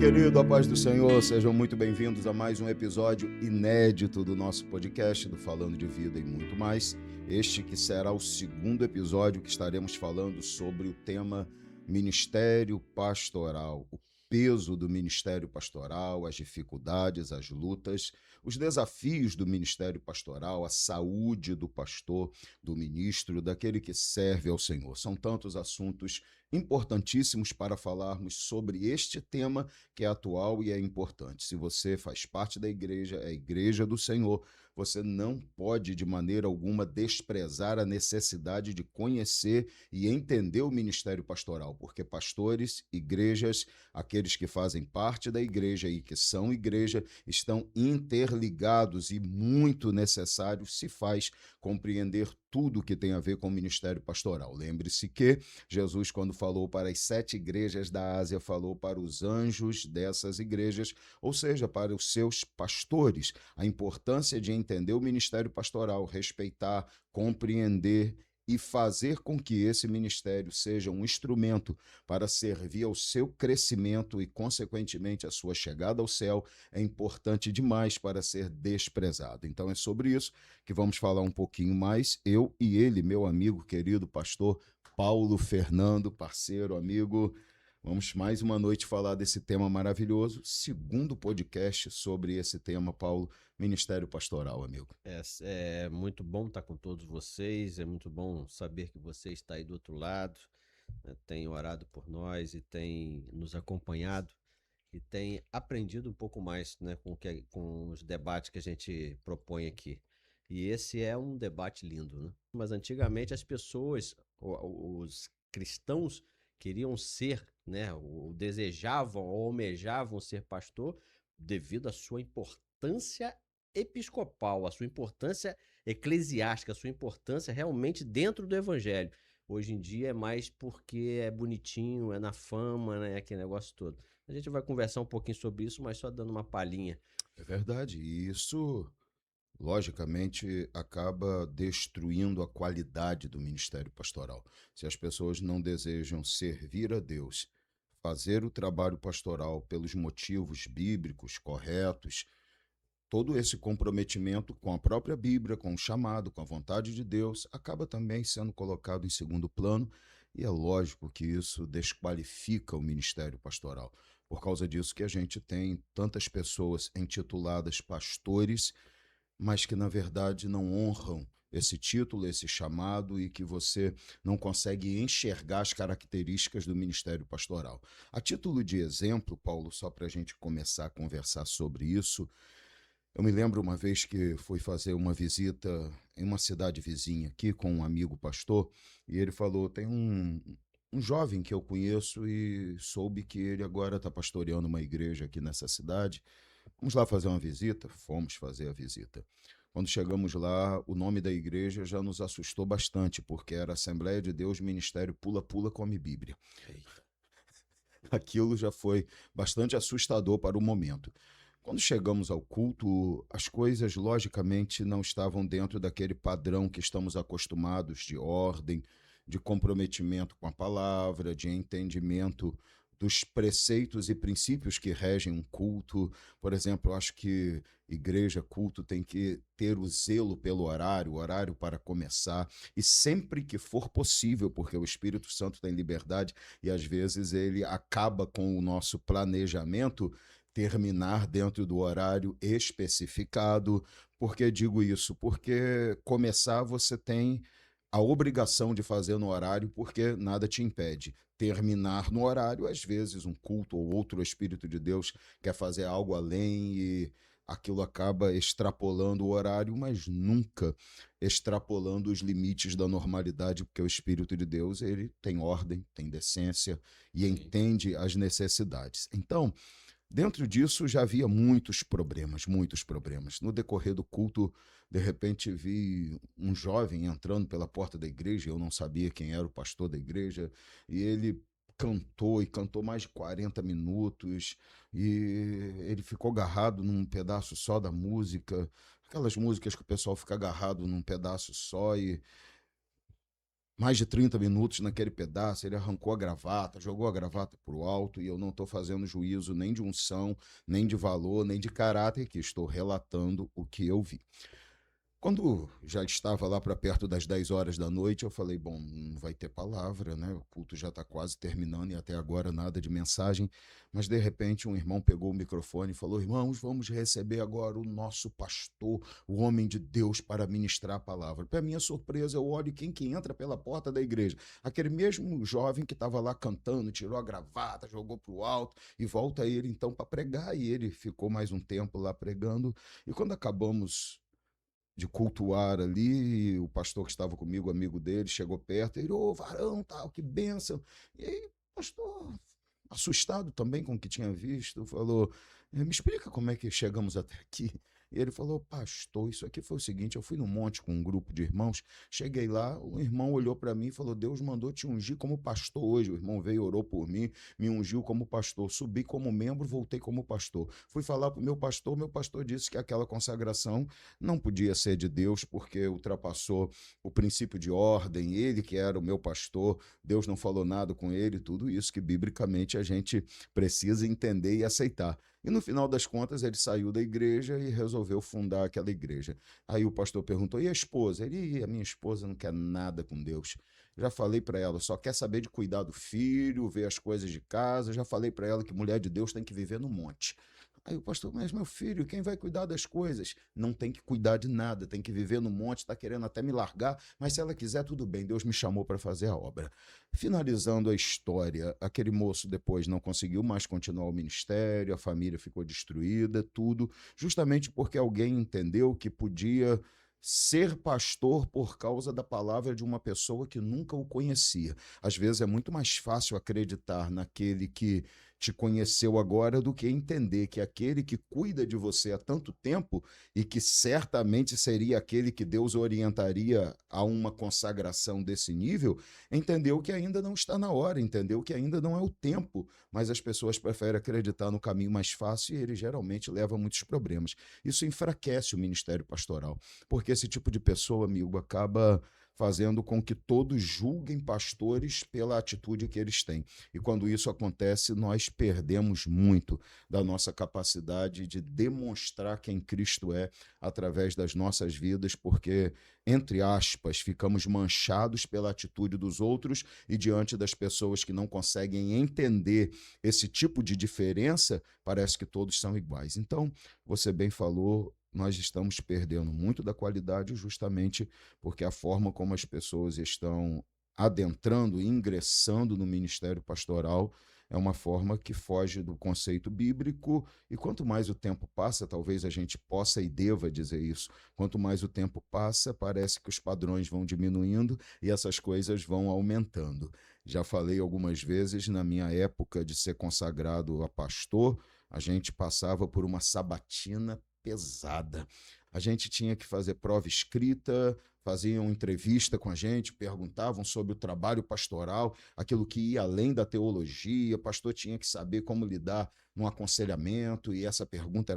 querido, a paz do Senhor, sejam muito bem-vindos a mais um episódio inédito do nosso podcast do Falando de Vida e muito mais. Este que será o segundo episódio que estaremos falando sobre o tema Ministério Pastoral, o peso do ministério pastoral, as dificuldades, as lutas, os desafios do ministério pastoral, a saúde do pastor, do ministro, daquele que serve ao Senhor. São tantos assuntos importantíssimos para falarmos sobre este tema que é atual e é importante. Se você faz parte da igreja, é a igreja do Senhor, você não pode de maneira alguma desprezar a necessidade de conhecer e entender o ministério pastoral, porque pastores, igrejas, aqueles que fazem parte da igreja e que são igreja, estão interligados e muito necessário se faz compreender tudo que tem a ver com o ministério pastoral. Lembre-se que Jesus, quando falou para as 7 igrejas da Ásia, falou para os anjos dessas igrejas, ou seja, para os seus pastores, a importância de entender o ministério pastoral, respeitar, compreender e fazer com que esse ministério seja um instrumento para servir ao seu crescimento e, consequentemente, a sua chegada ao céu, é importante demais para ser desprezado. Então, é sobre isso que vamos falar um pouquinho mais, eu e ele, meu amigo querido pastor Paulo Fernando, parceiro, amigo. Vamos mais uma noite falar desse tema maravilhoso, segundo podcast sobre esse tema, Paulo, Ministério Pastoral, amigo. É muito bom estar com todos vocês, é muito bom saber que você está aí do outro lado, né, tem orado por nós e tem nos acompanhado e tem aprendido um pouco mais, né, com os debates que a gente propõe aqui. E esse é um debate lindo, né? Mas antigamente as pessoas, os cristãos queriam ser, né, ou desejavam ou almejavam ser pastor devido à sua importância episcopal, a sua importância eclesiástica, a sua importância realmente dentro do evangelho. Hoje em dia é mais porque é bonitinho, é na fama, né, aquele negócio todo. A gente vai conversar um pouquinho sobre isso, mas só dando uma palhinha. É verdade, e isso, logicamente, acaba destruindo a qualidade do ministério pastoral. Se as pessoas não desejam servir a Deus, fazer o trabalho pastoral pelos motivos bíblicos corretos, todo esse comprometimento com a própria Bíblia, com o chamado, com a vontade de Deus, acaba também sendo colocado em segundo plano, e é lógico que isso desqualifica o ministério pastoral. Por causa disso que a gente tem tantas pessoas intituladas pastores, mas que na verdade não honram esse título, esse chamado, e que você não consegue enxergar as características do ministério pastoral. A título de exemplo, Paulo, só para a gente começar a conversar sobre isso, eu me lembro uma vez que fui fazer uma visita em uma cidade vizinha aqui com um amigo pastor, e ele falou, tem um jovem que eu conheço e soube que ele agora está pastoreando uma igreja aqui nessa cidade. Vamos lá fazer uma visita? Fomos fazer a visita. Quando chegamos lá, o nome da igreja já nos assustou bastante, porque era Assembleia de Deus Ministério Pula Pula Come Bíblia. Aquilo já foi bastante assustador para o momento. Quando chegamos ao culto, as coisas logicamente não estavam dentro daquele padrão que estamos acostumados de ordem, de comprometimento com a palavra, de entendimento dos preceitos e princípios que regem um culto. Por exemplo, eu acho que igreja, culto tem que ter o zelo pelo horário, o horário para começar, e sempre que for possível, porque o Espírito Santo tem liberdade e às vezes ele acaba com o nosso planejamento, terminar dentro do horário especificado. Por que digo isso? Porque começar você tem a obrigação de fazer no horário, porque nada te impede. Terminar no horário, às vezes um culto ou outro Espírito de Deus quer fazer algo além e aquilo acaba extrapolando o horário, mas nunca extrapolando os limites da normalidade, porque o Espírito de Deus, ele tem ordem, tem decência e entende as necessidades. Então, dentro disso, já havia muitos problemas, muitos problemas. No decorrer do culto, de repente, vi um jovem entrando pela porta da igreja, eu não sabia quem era o pastor da igreja, e ele cantou, e cantou mais de 40 minutos, e ele ficou agarrado num pedaço só da música, aquelas músicas que o pessoal fica agarrado num pedaço só, e mais de 30 minutos naquele pedaço, ele arrancou a gravata, jogou a gravata para o alto, e eu não estou fazendo juízo nem de unção, nem de valor, nem de caráter, que estou relatando o que eu vi. Quando já estava lá para perto das 10 horas da noite, eu falei, bom, não vai ter palavra, né? O culto já está quase terminando e até agora nada de mensagem. Mas de repente um irmão pegou o microfone e falou, irmãos, vamos receber agora o nosso pastor, o homem de Deus, para ministrar a palavra. Para minha surpresa, eu olho quem que entra pela porta da igreja. Aquele mesmo jovem que estava lá cantando, tirou a gravata, jogou para o alto e volta ele então para pregar. E ele ficou mais um tempo lá pregando. E quando acabamos de cultuar ali, o pastor que estava comigo, amigo dele, chegou perto, ele, ô, varão, tal, que bênção. E aí, o pastor, assustado também com o que tinha visto, falou, me explica como é que chegamos até aqui. E ele falou, pastor, isso aqui foi o seguinte, eu fui no monte com um grupo de irmãos, cheguei lá, o irmão olhou para mim e falou, Deus mandou te ungir como pastor hoje. O irmão veio, orou por mim, me ungiu como pastor, subi como membro, voltei como pastor. Fui falar para o meu pastor disse que aquela consagração não podia ser de Deus, porque ultrapassou o princípio de ordem, ele que era o meu pastor, Deus não falou nada com ele, tudo isso que biblicamente a gente precisa entender e aceitar. E no final das contas ele saiu da igreja e resolveu fundar aquela igreja. Aí o pastor perguntou, e a esposa? Ele, a minha esposa não quer nada com Deus. Já falei para ela, só quer saber de cuidar do filho, ver as coisas de casa. Já falei para ela que mulher de Deus tem que viver no monte. Aí o pastor, mas meu filho, quem vai cuidar das coisas? Não tem que cuidar de nada, tem que viver no monte, está querendo até me largar, mas se ela quiser, tudo bem, Deus me chamou para fazer a obra. Finalizando a história, aquele moço depois não conseguiu mais continuar o ministério, a família ficou destruída, tudo, justamente porque alguém entendeu que podia ser pastor por causa da palavra de uma pessoa que nunca o conhecia. Às vezes é muito mais fácil acreditar naquele que te conheceu agora do que entender que aquele que cuida de você há tanto tempo e que certamente seria aquele que Deus orientaria a uma consagração desse nível, entendeu que ainda não está na hora, entendeu que ainda não é o tempo, mas as pessoas preferem acreditar no caminho mais fácil e ele geralmente leva a muitos problemas. Isso enfraquece o ministério pastoral, porque esse tipo de pessoa, amigo, acaba fazendo com que todos julguem pastores pela atitude que eles têm. E quando isso acontece, nós perdemos muito da nossa capacidade de demonstrar quem Cristo é através das nossas vidas, porque, entre aspas, ficamos manchados pela atitude dos outros e diante das pessoas que não conseguem entender esse tipo de diferença, parece que todos são iguais. Então, você bem falou, nós estamos perdendo muito da qualidade justamente porque a forma como as pessoas estão adentrando, ingressando no ministério pastoral, é uma forma que foge do conceito bíblico, e quanto mais o tempo passa, talvez a gente possa e deva dizer isso, quanto mais o tempo passa, parece que os padrões vão diminuindo e essas coisas vão aumentando. Já falei algumas vezes, na minha época de ser consagrado a pastor, a gente passava por uma sabatina pesada. A gente tinha que fazer prova escrita, faziam entrevista com a gente, perguntavam sobre o trabalho pastoral, aquilo que ia além da teologia, o pastor tinha que saber como lidar no aconselhamento, e essa pergunta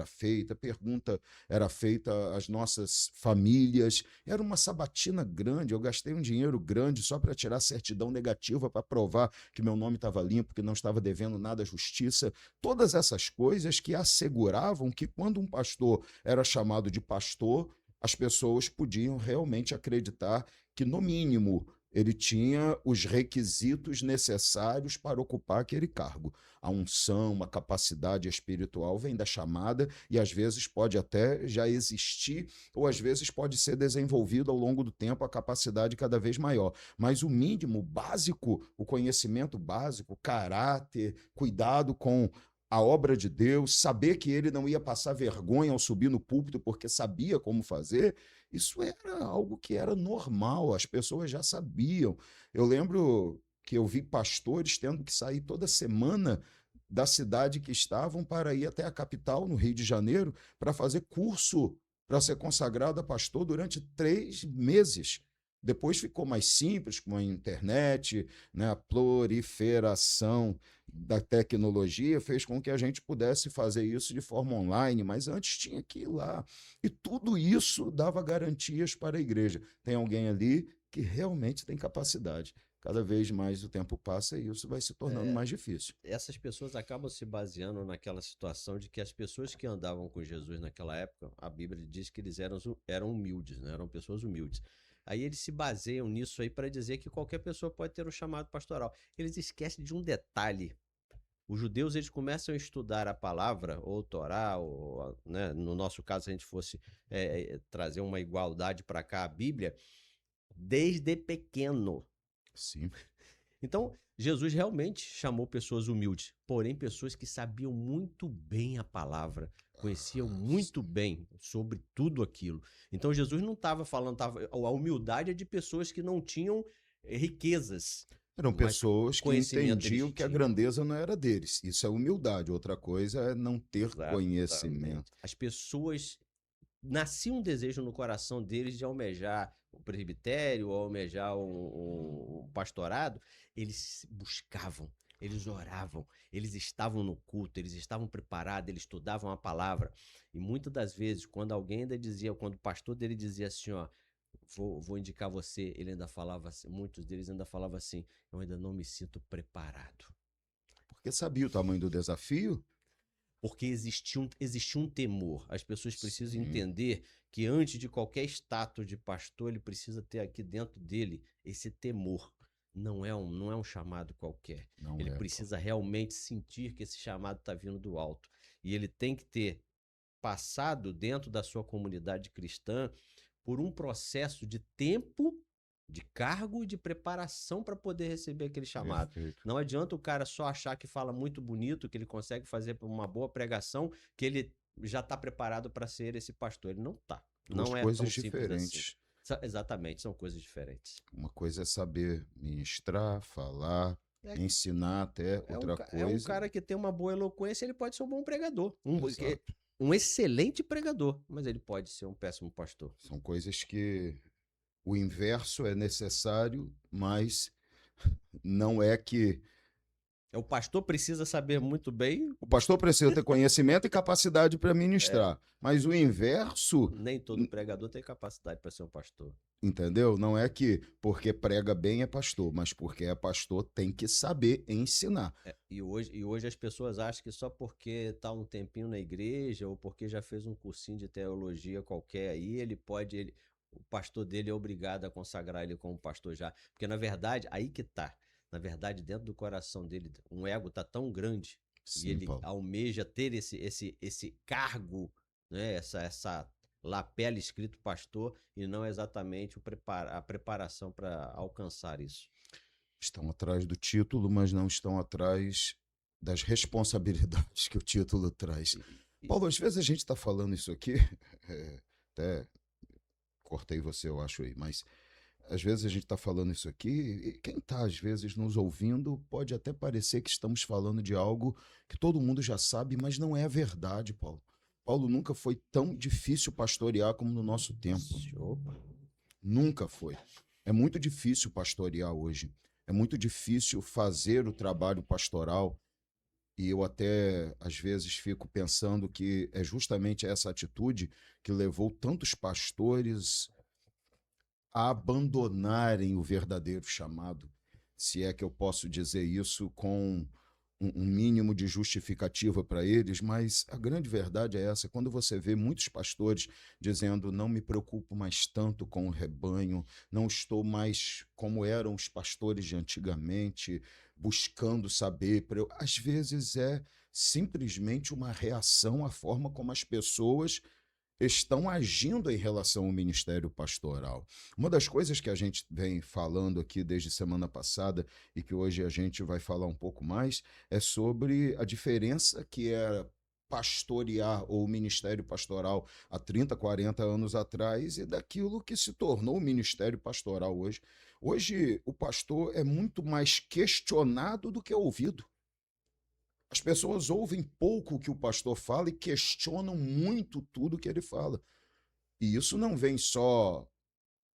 era feita às nossas famílias. Era uma sabatina grande, eu gastei um dinheiro grande só para tirar certidão negativa, para provar que meu nome estava limpo, que não estava devendo nada à justiça. Todas essas coisas que asseguravam que quando um pastor era chamado de pastor, as pessoas podiam realmente acreditar que, no mínimo, ele tinha os requisitos necessários para ocupar aquele cargo. A unção, uma capacidade espiritual vem da chamada e às vezes pode até já existir ou às vezes pode ser desenvolvido ao longo do tempo a capacidade cada vez maior. Mas o mínimo, básico, o conhecimento básico, caráter, cuidado com a obra de Deus, saber que ele não ia passar vergonha ao subir no púlpito porque sabia como fazer, isso era algo que era normal, as pessoas já sabiam. Eu lembro que eu vi pastores tendo que sair toda semana da cidade que estavam para ir até a capital, no Rio de Janeiro, para fazer curso para ser consagrado a pastor durante 3 meses. Depois ficou mais simples com a internet, né, a proliferação da tecnologia fez com que a gente pudesse fazer isso de forma online, mas antes tinha que ir lá. E tudo isso dava garantias para a igreja. Tem alguém ali que realmente tem capacidade. Cada vez mais o tempo passa e isso vai se tornando mais difícil. Essas pessoas acabam se baseando naquela situação de que as pessoas que andavam com Jesus naquela época, a Bíblia diz que eles eram humildes, né? Eram pessoas humildes. Aí eles se baseiam nisso aí para dizer que qualquer pessoa pode ter um chamado pastoral. Eles esquecem de um detalhe. Os judeus, eles começam a estudar a palavra, ou Torá, ou, né, no nosso caso, se a gente fosse trazer uma igualdade para cá, a Bíblia, desde pequeno. Sim. Então, Jesus realmente chamou pessoas humildes, porém pessoas que sabiam muito bem a palavra, conheciam muito bem sobre tudo aquilo. Então, Jesus não estava falando, a humildade é de pessoas que não tinham riquezas, Eram mas pessoas que conhecimento eles entendiam que a tinham. grandeza não era deles. Isso é humildade. Outra coisa é não ter conhecimento. Exatamente. As pessoas nascia um desejo no coração deles de almejar o presbitério, ou almejar um pastorado, eles buscavam, eles oravam, eles estavam no culto, eles estavam preparados, eles estudavam a palavra. E muitas das vezes, quando alguém ainda dizia, quando o pastor dele dizia assim, ó, vou indicar você, ele ainda falava assim, muitos deles ainda falavam assim, eu ainda não me sinto preparado. Porque sabia o tamanho do desafio. Porque existia um temor. As pessoas precisam Sim. entender que antes de qualquer status de pastor, ele precisa ter aqui dentro dele esse temor. Não é um chamado qualquer. Não Ele é, precisa realmente sentir que esse chamado está vindo do alto. E ele tem que ter passado dentro da sua comunidade cristã por um processo de tempo, de cargo e de preparação para poder receber aquele chamado. Perfeito. Não adianta o cara só achar que fala muito bonito, que ele consegue fazer uma boa pregação, que ele já está preparado para ser esse pastor. Ele não está. Duas Não é coisas tão simples assim. diferentes. Exatamente, são coisas diferentes. Uma coisa é saber ministrar, falar, É, ensinar até. Outra é um coisa. cara que tem uma boa eloquência, ele pode ser um bom pregador. Exato. Um excelente pregador, mas ele pode ser um péssimo pastor. São coisas que o inverso é necessário, mas não é que O pastor precisa saber muito bem. o pastor precisa ter conhecimento e capacidade para ministrar, mas o inverso, Nem todo pregador tem capacidade para ser um pastor. entendeu? Não é que porque prega bem é pastor, mas porque é pastor tem que saber ensinar. E hoje as pessoas acham que só porque está um tempinho na igreja ou porque já fez um cursinho de teologia qualquer aí, o pastor dele é obrigado a consagrar ele como pastor já. Porque na verdade, aí que tá. Na verdade, dentro do coração dele, um ego tá tão grande e Sim, ele Paulo. almeja ter esse cargo, né? Essa lapela escrito pastor e não exatamente a preparação para alcançar isso. Estão atrás do título, mas não estão atrás das responsabilidades que o título traz. Paulo, às vezes a gente está falando isso aqui, até cortei você, eu acho aí, mas às vezes a gente está falando isso aqui e quem está, às vezes, nos ouvindo pode até parecer que estamos falando de algo que todo mundo já sabe, mas não é a verdade, Paulo. Paulo, nunca foi tão difícil pastorear como no nosso tempo. Opa. Nunca foi. É muito difícil pastorear hoje. É muito difícil fazer o trabalho pastoral. E eu até, às vezes, fico pensando que é justamente essa atitude que levou tantos pastores a abandonarem o verdadeiro chamado, se é que eu posso dizer isso com um mínimo de justificativa para eles, mas a grande verdade é essa, quando você vê muitos pastores dizendo não me preocupo mais tanto com o rebanho, não estou mais como eram os pastores de antigamente, buscando saber, às vezes é simplesmente uma reação à forma como as pessoas estão agindo em relação ao ministério pastoral. Uma das coisas que a gente vem falando aqui desde semana passada e que hoje a gente vai falar um pouco mais é sobre a diferença que era pastorear ou ministério pastoral há 30, 40 anos atrás e daquilo que se tornou o ministério pastoral hoje. Hoje o pastor é muito mais questionado do que ouvido. As pessoas ouvem pouco o que o pastor fala e questionam muito tudo que ele fala. E isso não vem só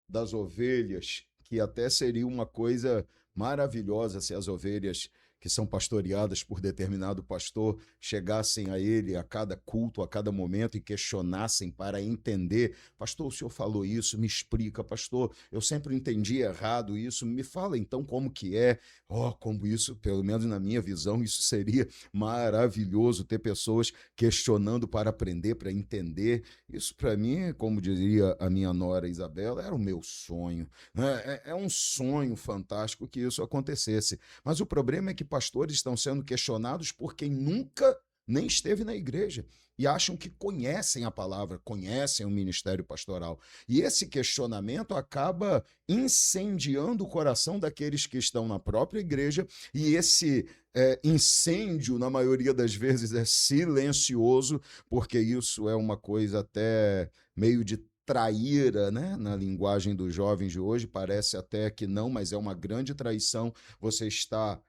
das ovelhas, que até seria uma coisa maravilhosa se as ovelhas que são pastoreadas por determinado pastor chegassem a ele a cada culto, a cada momento e questionassem para entender: pastor, o senhor falou isso, me explica, pastor, eu sempre entendi errado isso, me fala então como que é. Oh, como isso, pelo menos na minha visão, isso seria maravilhoso, ter pessoas questionando para aprender, para entender. Isso para mim, como diria a minha nora Isabela, era o meu sonho. É um sonho fantástico que isso acontecesse. Mas o problema é que pastores estão sendo questionados por quem nunca nem esteve na igreja e acham que conhecem a palavra, conhecem o ministério pastoral. E esse questionamento acaba incendiando o coração daqueles que estão na própria igreja, e esse incêndio, na maioria das vezes, é silencioso, porque isso é uma coisa até meio de traíra, né? Na linguagem dos jovens de hoje, parece até que não, mas é uma grande traição. Você está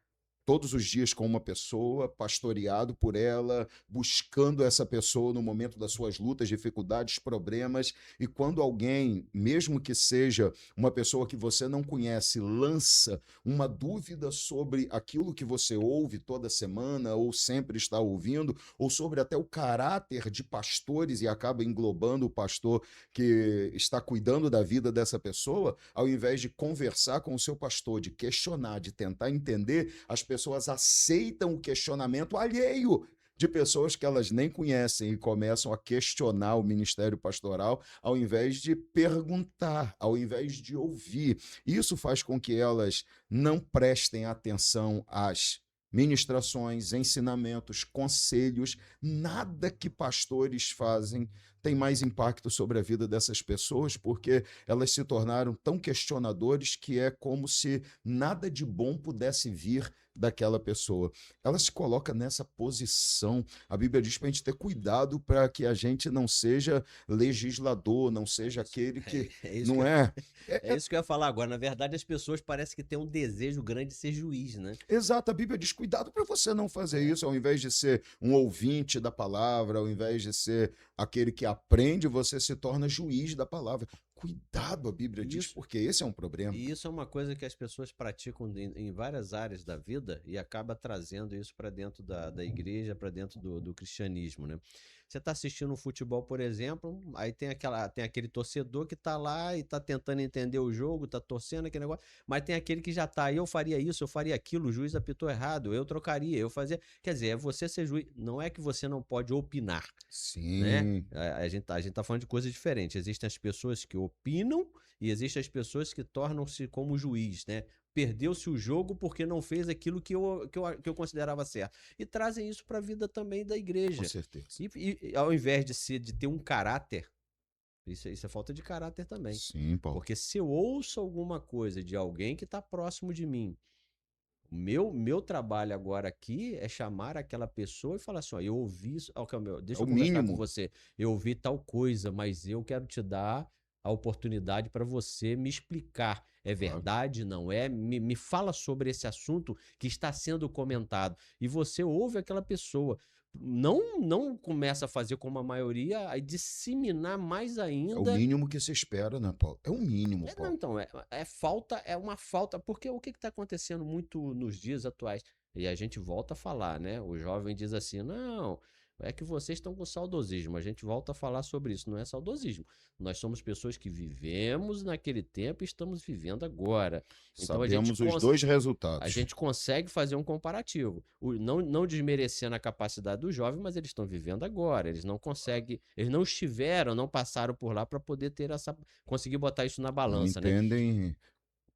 todos os dias com uma pessoa, pastoreado por ela, buscando essa pessoa no momento das suas lutas, dificuldades, problemas, e quando alguém, mesmo que seja uma pessoa que você não conhece, lança uma dúvida sobre aquilo que você ouve toda semana ou sempre está ouvindo, ou sobre até o caráter de pastores e acaba englobando o pastor que está cuidando da vida dessa pessoa, ao invés de conversar com o seu pastor, de questionar, de tentar entender, as pessoas aceitam o questionamento alheio de pessoas que elas nem conhecem e começam a questionar o ministério pastoral ao invés de perguntar, ao invés de ouvir. Isso faz com que elas não prestem atenção às ministrações, ensinamentos, conselhos, nada que pastores fazem tem mais impacto sobre a vida dessas pessoas, porque elas se tornaram tão questionadores que é como se nada de bom pudesse vir daquela pessoa. Ela se coloca nessa posição. A Bíblia diz para a gente ter cuidado para que a gente não seja legislador, não seja aquele que É isso que não eu, é. é É, isso que eu ia falar agora. Na verdade, as pessoas parecem que têm um desejo grande de ser juiz, né? Exato, a Bíblia diz: cuidado para você não fazer É. isso, ao invés de ser um ouvinte da palavra, ao invés de ser aquele que aprende, você se torna juiz da palavra. Cuidado, a Bíblia E diz, isso, porque esse é um problema. e isso é uma coisa que as pessoas praticam em várias áreas da vida e acaba trazendo isso para dentro da igreja, para dentro do cristianismo, né? Você está assistindo um futebol, por exemplo, aí tem aquele torcedor que está lá e está tentando entender o jogo, está torcendo aquele negócio, mas tem aquele que já está, eu faria isso, eu faria aquilo, o juiz apitou errado, eu trocaria, eu fazia. Quer dizer, é você ser juiz. Não é que você não pode opinar, né? Sim, A gente tá falando de coisas diferentes. Existem as pessoas que opinam e existem as pessoas que tornam-se como juiz, né? Perdeu-se o jogo porque não fez aquilo que eu considerava certo. E trazem isso para a vida também da com igreja. certeza. E ao invés de ter um caráter, isso é falta de caráter também. Sim, Paulo. Porque se eu ouço alguma coisa de alguém que está próximo de mim, o meu trabalho agora aqui é chamar aquela pessoa e falar assim: ó, eu ouvi isso, ó, É deixa o eu conversar com mínimo. você. Eu ouvi tal coisa, mas eu quero te dar a oportunidade para você me explicar. É Claro. verdade? Não é? Me fala sobre esse assunto que está sendo comentado. E você ouve aquela pessoa. Não começa a fazer como a maioria, a disseminar mais É o ainda. mínimo que se espera, né, Paulo? É o mínimo, Não, Paulo. então, é uma falta, porque o que está acontecendo muito nos dias atuais? E a gente volta a falar, né? O jovem diz assim: não, é que vocês estão com saudosismo. A gente volta a falar sobre isso, não é saudosismo. Nós somos pessoas que vivemos naquele tempo e estamos vivendo agora. Então Sabemos os dois a resultados. gente consegue fazer um comparativo. Não desmerecendo a capacidade do jovem, mas eles estão vivendo agora. Eles não conseguem, eles não estiveram, não passaram por lá para poder ter conseguir botar isso na Não balança, né? entendem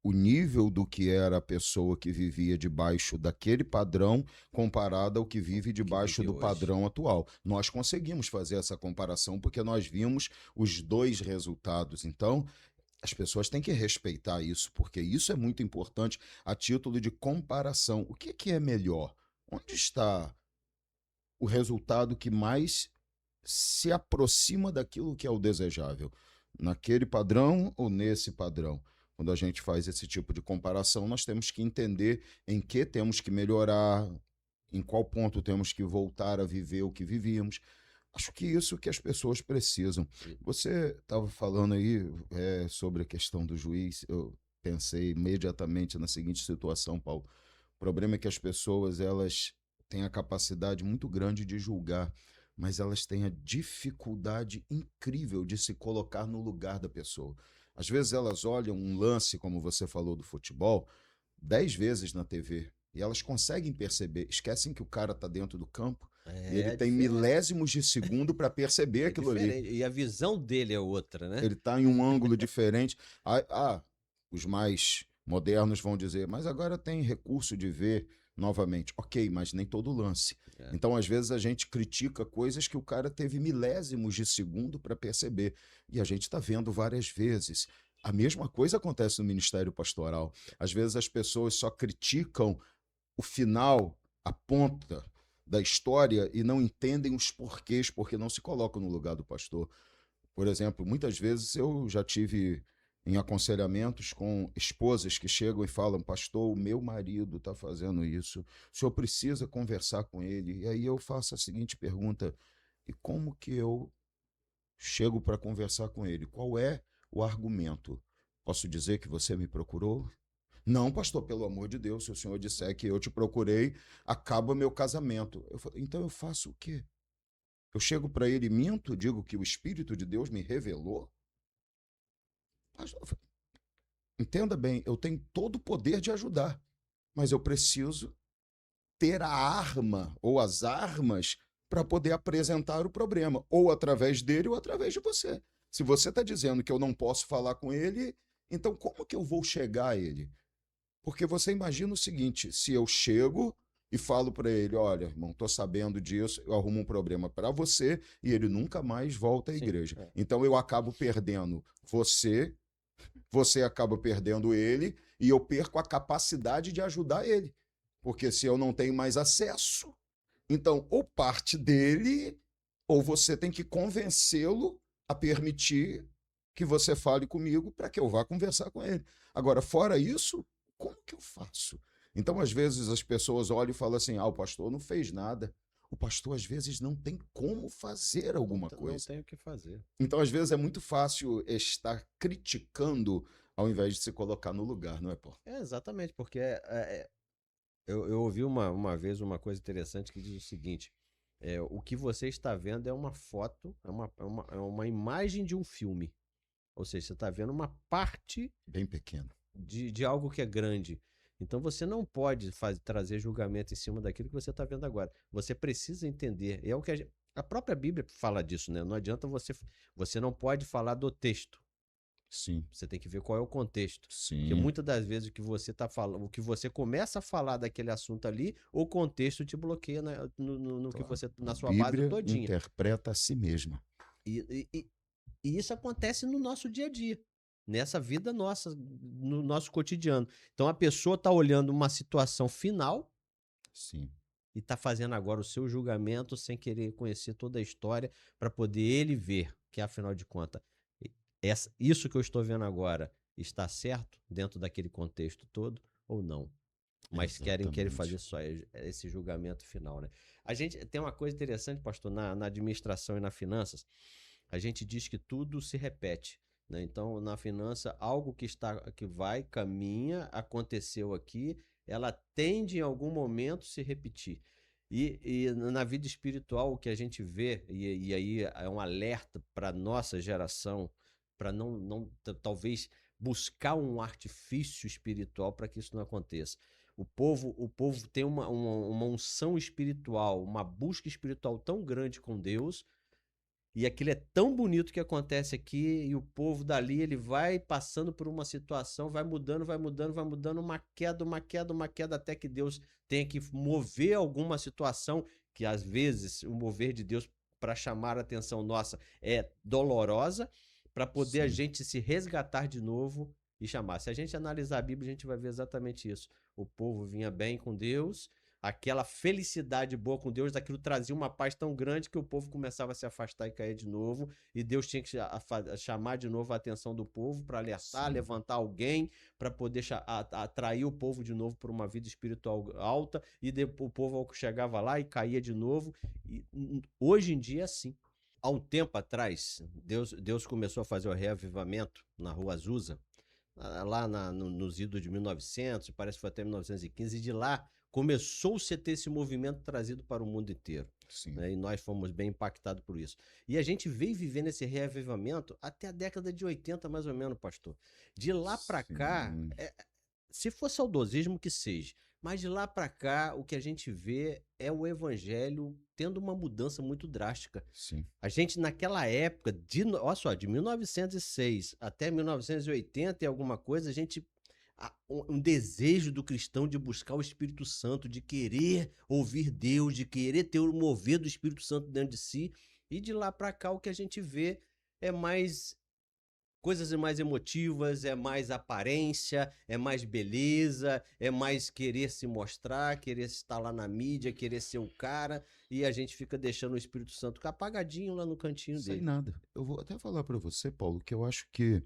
o nível do que era a pessoa que vivia debaixo daquele padrão comparado ao que vive O que debaixo vive do hoje. padrão atual. Nós conseguimos fazer essa comparação porque nós vimos os dois resultados. Então, as pessoas têm que respeitar isso, porque isso é muito importante a título de comparação. O que é melhor? Onde está o resultado que mais se aproxima daquilo que é o desejável? Naquele padrão ou nesse padrão? Quando a gente faz esse tipo de comparação, nós temos que entender em que temos que melhorar, em qual ponto temos que voltar a viver o que vivíamos. Acho que isso que as pessoas precisam. E- Você estava falando aí sobre a questão do juiz. Eu pensei imediatamente na seguinte situação, Paulo. O problema é que as pessoas, elas têm a capacidade muito grande de julgar, mas elas têm a dificuldade incrível de se colocar no lugar da pessoa. Às vezes elas olham um lance, como você falou, do futebol, 10 vezes na TV, e elas conseguem perceber, esquecem que o cara está dentro do campo e ele É tem diferente. milésimos de segundo para perceber É aquilo ali. diferente. E a visão dele é outra, né? Ele está em um ângulo diferente. Os mais modernos vão dizer, mas agora tem recurso de ver novamente. Ok, mas nem todo lance. É. Então, às vezes, a gente critica coisas que o cara teve milésimos de segundo para perceber. E a gente está vendo várias vezes. A mesma coisa acontece no ministério pastoral. Às vezes as pessoas só criticam o final, a ponta da história e não entendem os porquês, porque não se colocam no lugar do pastor. Por exemplo, muitas vezes eu já tive em aconselhamentos com esposas que chegam e falam: pastor, o meu marido está fazendo isso, o senhor precisa conversar com ele. E aí eu faço a seguinte pergunta: e como que eu chego para conversar com ele? Qual é o argumento? Posso dizer que você me procurou? Não, pastor, pelo amor de Deus, se o senhor disser que eu te procurei, acaba meu casamento. Então eu faço o quê? Eu chego para ele e minto, digo que o Espírito de Deus me revelou? Pastor, entenda bem, eu tenho todo o poder de ajudar, mas eu preciso ter a arma ou as armas para poder apresentar o problema, ou através dele ou através de você. Se você está dizendo que eu não posso falar com ele, então como que eu vou chegar a ele? Porque você imagina o seguinte: se eu chego e falo para ele, olha, irmão, estou sabendo disso, eu arrumo um problema para você e ele nunca mais volta à Sim. igreja. É. Então eu acabo perdendo você, você acaba perdendo ele e eu perco a capacidade de ajudar ele. Porque se eu não tenho mais acesso, então ou parte dele ou você tem que convencê-lo a permitir que você fale comigo para que eu vá conversar com ele. Agora, fora isso, como que eu faço? Então, às vezes, as pessoas olham e falam assim: o pastor não fez nada. O pastor, às vezes, não tem como fazer alguma Não coisa. tem o que fazer. Então, às vezes, é muito fácil estar criticando ao invés de se colocar no lugar, não é, Paulo? É, exatamente, porque eu ouvi uma vez uma coisa interessante que diz o seguinte: o que você está vendo é uma foto, é uma imagem de um filme. Ou seja, você está vendo uma parte Bem pequeno. de algo que é grande. Então você não pode trazer julgamento em cima daquilo que você está vendo agora. Você precisa entender. E é o que a própria Bíblia fala disso, né? Não adianta você não pode falar do texto. Sim, Você tem que ver qual é o contexto. Porque sim. muitas das vezes o que você tá falando, o que você começa a falar daquele assunto ali, o contexto te bloqueia no que Claro. você, A na sua base Bíblia todinha. interpreta a si mesma. E, e, e isso acontece no nosso dia a dia, nessa vida nossa, no nosso cotidiano. Então a pessoa está olhando uma situação final Sim, e está fazendo agora o seu julgamento sem querer conhecer toda a história para poder ele ver que, afinal de contas, isso que eu estou vendo agora está certo dentro daquele contexto todo ou não? Mas querem fazer exatamente. só esse julgamento final, né? A gente tem uma coisa interessante, pastor, na administração e na finanças, a gente diz que tudo se repete, né? Então, na finança, algo que vai, caminha, aconteceu aqui, ela tende em algum momento se repetir. E na vida espiritual, o que a gente vê, e aí é um alerta para nossa geração, para talvez buscar um artifício espiritual para que isso não aconteça. O povo tem uma unção espiritual, uma busca espiritual tão grande com Deus, e aquilo é tão bonito que acontece aqui, e o povo dali, ele vai passando por uma situação, vai mudando, vai mudando, vai mudando, uma queda, uma queda, uma queda, até que Deus tenha que mover alguma situação, que às vezes o mover de Deus para chamar a atenção nossa é dolorosa, para poder a Sim, gente se resgatar de novo e chamar. Se a gente analisar a Bíblia, a gente vai ver exatamente isso. O povo vinha bem com Deus, aquela felicidade boa com Deus, daquilo trazia uma paz tão grande que o povo começava a se afastar e cair de novo, e Deus tinha que chamar de novo a atenção do povo para alertar, sim. levantar alguém para poder atrair o povo de novo para uma vida espiritual alta, e o povo chegava lá e caía de novo. E hoje em dia é assim. Há um tempo atrás, Deus começou a fazer o reavivamento na Rua Azusa, lá nos idos de 1900, parece que foi até 1915, e de lá começou-se a ter esse movimento trazido para o mundo inteiro. Sim, Né? E nós fomos bem impactados por isso. E a gente veio vivendo esse reavivamento até a década de 80, mais ou menos, pastor. De lá para cá, sim, se for saudosismo que seja, mas de lá para cá, o que a gente vê é o evangelho tendo uma mudança muito drástica. sim, A gente, naquela época, olha só, de 1906 até 1980 e alguma coisa, a gente. Um desejo do cristão de buscar o Espírito Santo, de querer ouvir Deus, de querer ter o mover do Espírito Santo dentro de si. E de lá para cá, o que a gente vê é mais coisas mais emotivas, é mais aparência, é mais beleza, é mais querer se mostrar, querer estar lá na mídia, querer ser o cara, e a gente fica deixando o Espírito Santo apagadinho lá no cantinho sem dele. nada. Eu vou até falar para você, Paulo, que eu acho que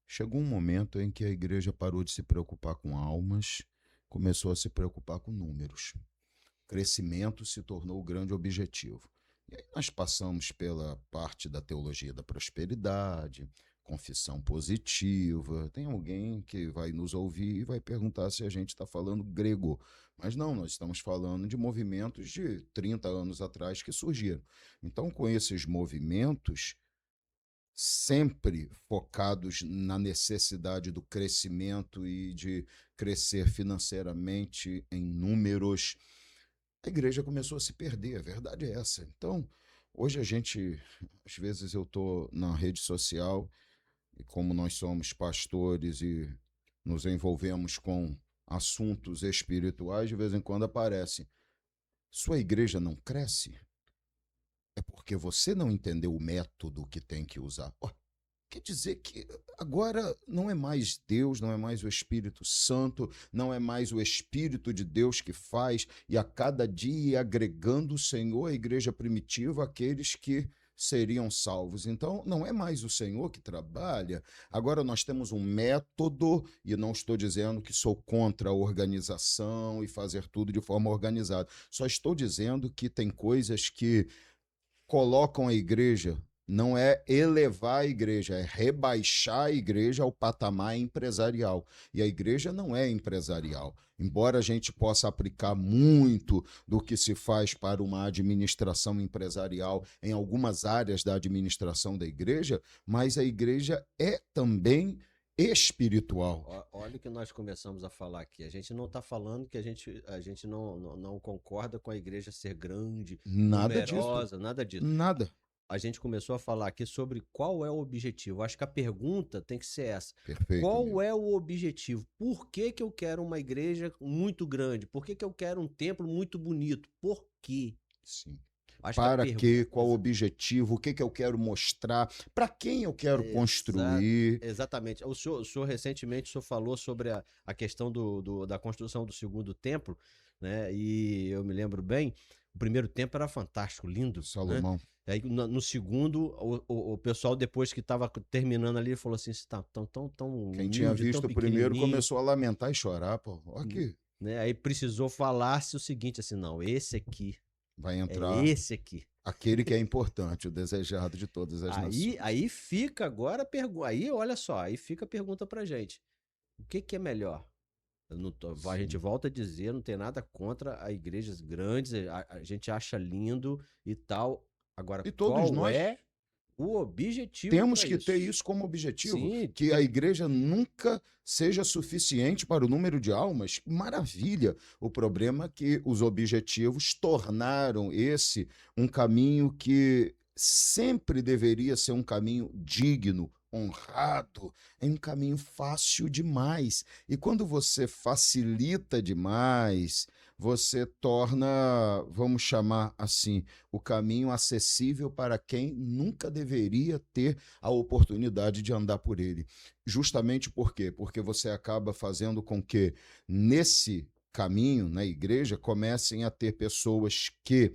chegou um momento em que a igreja parou de se preocupar com almas, começou a se preocupar com números. Crescimento se tornou o grande objetivo. E aí nós passamos pela parte da teologia da prosperidade, confissão positiva. Tem alguém que vai nos ouvir e vai perguntar se a gente está falando grego. Mas não, nós estamos falando de movimentos de 30 anos atrás que surgiram. Então, com esses movimentos, sempre focados na necessidade do crescimento e de crescer financeiramente em números, a igreja começou a se perder, a verdade é essa. Então, hoje a gente, às vezes eu estou na rede social e como nós somos pastores e nos envolvemos com assuntos espirituais, de vez em quando aparece, sua igreja não cresce? É porque você não entendeu o método que tem que usar. Quer dizer que agora não é mais Deus, não é mais o Espírito Santo, não é mais o Espírito de Deus que faz, e a cada dia ir agregando o Senhor à igreja primitiva aqueles que seriam salvos. Então, não é mais o Senhor que trabalha. Agora nós temos um método, e não estou dizendo que sou contra a organização e fazer tudo de forma organizada. Só estou dizendo que tem coisas que colocam a igreja, não é elevar a igreja, é rebaixar a igreja ao patamar empresarial. E a igreja não é empresarial. Embora a gente possa aplicar muito do que se faz para uma administração empresarial em algumas áreas da administração da igreja, mas a igreja é também espiritual. Olha o que nós começamos a falar aqui. A gente não está falando que a gente não concorda com a igreja ser grande, Nada disso. numerosa, nada disso. Nada. A gente começou a falar aqui sobre qual é o objetivo. Acho que a pergunta tem que ser essa. Perfeito, Qual amigo. é o objetivo? Por que que eu quero uma igreja muito grande? Por que que eu quero um templo muito bonito? Por quê? Sim. Acho que a Para quê? pergunta... Qual o objetivo? O que que eu quero mostrar? Para quem eu quero construir? Exatamente. O senhor recentemente falou sobre a questão da construção do segundo templo, né? E eu me lembro bem, o primeiro templo era fantástico, lindo, né? Salomão. Aí no segundo, o pessoal, depois que estava terminando ali, falou assim: "Tá tão Quem tinha humilde, tão visto o primeiro pequenininho", começou a lamentar e chorar, pô. Olha aqui, né? Aí precisou falar-se o seguinte, assim, não, esse aqui, vai é entrar esse aqui. aquele que é importante, o desejado de todas as nações. Aí fica agora a pergunta. Aí, olha só, aí fica a pergunta pra gente. O que que é melhor? A gente Sim. volta a dizer, não tem nada contra as igrejas grandes, a gente acha lindo e tal. Agora, E todos qual nós é o objetivo temos para que ter isso? isso como objetivo, Sim, que a igreja nunca seja suficiente para o número de almas. Maravilha! O problema é que os objetivos tornaram esse um caminho que sempre deveria ser um caminho digno, honrado, é um caminho fácil demais. E quando você facilita demais, você torna, vamos chamar assim, o caminho acessível para quem nunca deveria ter a oportunidade de andar por ele. Justamente por quê? Porque você acaba fazendo com que nesse caminho, na igreja, comecem a ter pessoas que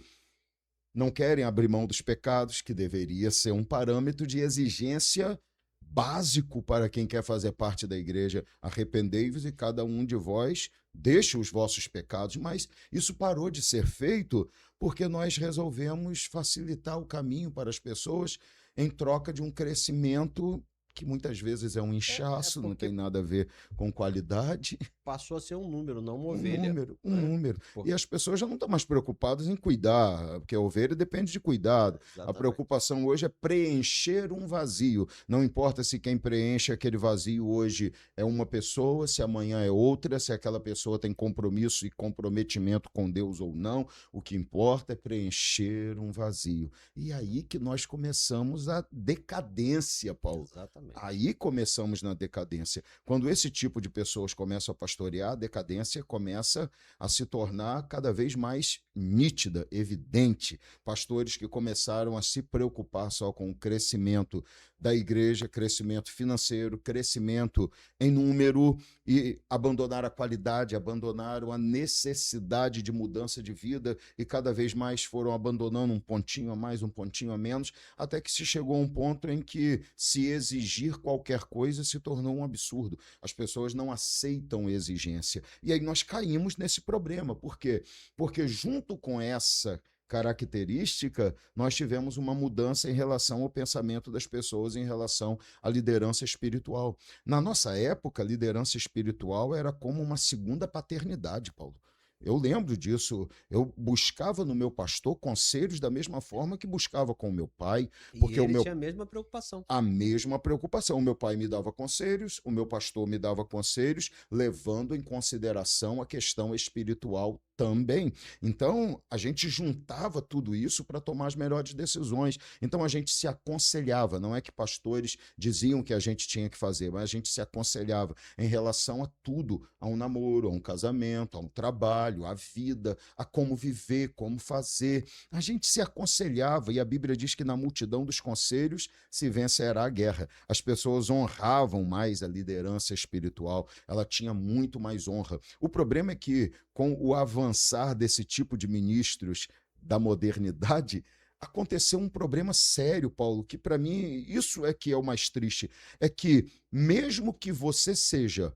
não querem abrir mão dos pecados, que deveria ser um parâmetro de exigência básico para quem quer fazer parte da igreja. Arrependei-vos e cada um de vós deixe os vossos pecados. Mas isso parou de ser feito porque nós resolvemos facilitar o caminho para as pessoas em troca de um crescimento que muitas vezes é um É inchaço, não porque tem nada a ver com qualidade. passou a ser um número, não uma Um ovelha, número, um né? número. Por- E as pessoas já não estão mais preocupadas em cuidar, porque a ovelha depende de cuidado. A Exatamente. preocupação hoje é preencher um vazio. Não importa se quem preenche aquele vazio hoje é uma pessoa, se amanhã é outra, se aquela pessoa tem compromisso e comprometimento com Deus ou não. O que importa é preencher um vazio. E aí que nós começamos a decadência, Paulo. Exatamente. Aí começamos na decadência. Quando esse tipo de pessoas começam a pastorear, a decadência começa a se tornar cada vez mais nítida, evidente. Pastores que começaram a se preocupar só com o crescimento da igreja, crescimento financeiro, crescimento em número e abandonaram a qualidade, abandonaram a necessidade de mudança de vida e cada vez mais foram abandonando um pontinho a mais, um pontinho a menos, até que se chegou a um ponto em que se exigir qualquer coisa se tornou um absurdo. As pessoas não aceitam exigência. E aí nós caímos nesse problema. Por quê? Porque junto com essa característica, nós tivemos uma mudança em relação ao pensamento das pessoas em relação à liderança espiritual. Na nossa época, a liderança espiritual era como uma segunda paternidade, Paulo. Eu lembro disso. Eu buscava no meu pastor conselhos da mesma forma que buscava com o meu pai, E porque o ele meu tinha a mesma preocupação. a mesma preocupação. O meu pai me dava conselhos, o meu pastor me dava conselhos, levando em consideração a questão espiritual também. Então, a gente juntava tudo isso para tomar as melhores decisões. Então, a gente se aconselhava. Não é que pastores diziam que a gente tinha que fazer, mas a gente se aconselhava em relação a tudo, a um namoro, a um casamento, a um trabalho, à vida, a como viver, como fazer. A gente se aconselhava e a Bíblia diz que na multidão dos conselhos se vencerá a guerra. As pessoas honravam mais a liderança espiritual, ela tinha muito mais honra. O problema é que, com o avançar desse tipo de ministros da modernidade, aconteceu um problema sério, Paulo, que para mim isso é que é o mais triste, é que mesmo que você seja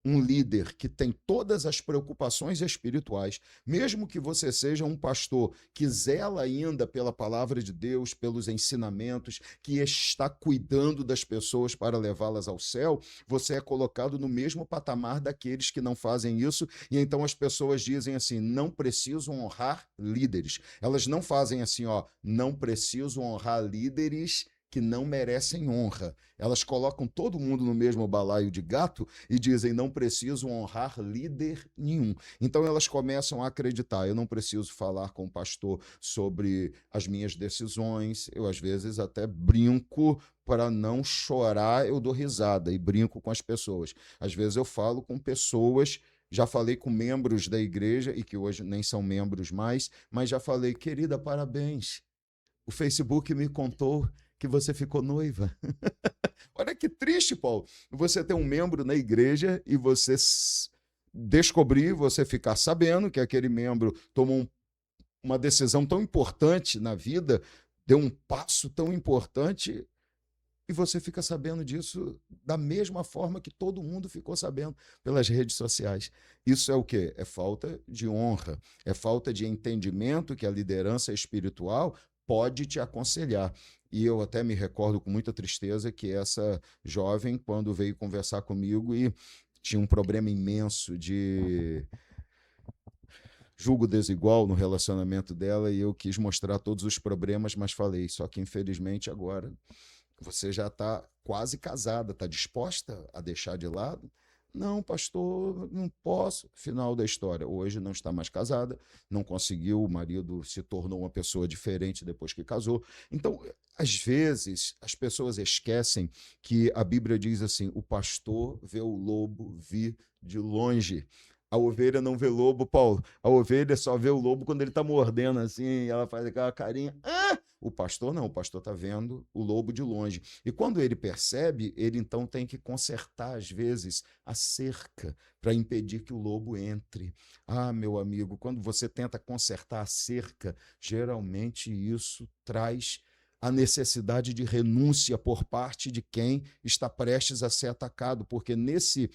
um líder que tem todas as preocupações espirituais, mesmo que você seja um pastor que zela ainda pela palavra de Deus, pelos ensinamentos, que está cuidando das pessoas para levá-las ao céu, você é colocado no mesmo patamar daqueles que não fazem isso, e então as pessoas dizem assim: não preciso honrar líderes. Elas não fazem assim, ó, não preciso honrar líderes que não merecem honra. Elas colocam todo mundo no mesmo balaio de gato e dizem: não preciso honrar líder nenhum. Então elas começam a acreditar: eu não preciso falar com o pastor sobre as minhas decisões. Eu às vezes até brinco para não chorar, eu dou risada e brinco com as pessoas. Às vezes eu falo com pessoas, já falei com membros da igreja e que hoje nem são membros mais, mas já falei: querida, parabéns. O Facebook me contou que você ficou noiva. Olha que triste, Paulo. Você ter um membro na igreja e você descobrir, você ficar sabendo que aquele membro tomou uma decisão tão importante na vida, deu um passo tão importante e você fica sabendo disso da mesma forma que todo mundo ficou sabendo pelas redes sociais. Isso é o quê? É falta de honra, é falta de entendimento que a liderança espiritual pode te aconselhar. E eu até me recordo com muita tristeza que essa jovem, quando veio conversar comigo e tinha um problema imenso de julgo desigual no relacionamento dela, e eu quis mostrar todos os problemas, mas falei: só que infelizmente agora você já está quase casada, está disposta a deixar de lado? Não, pastor, não posso. Final da história. Hoje não está mais casada, não conseguiu, o marido se tornou uma pessoa diferente depois que casou. Então, às vezes, as pessoas esquecem que a Bíblia diz assim: o pastor vê o lobo vir de longe. A ovelha não vê lobo, Paulo. A ovelha só vê o lobo quando ele está mordendo assim, ela faz aquela carinha. Ah! O pastor não, o pastor está vendo o lobo de longe. E quando ele percebe, ele então tem que consertar, às vezes, a cerca para impedir que o lobo entre. Ah, meu amigo, quando você tenta consertar a cerca, geralmente isso traz a necessidade de renúncia por parte de quem está prestes a ser atacado, porque nesse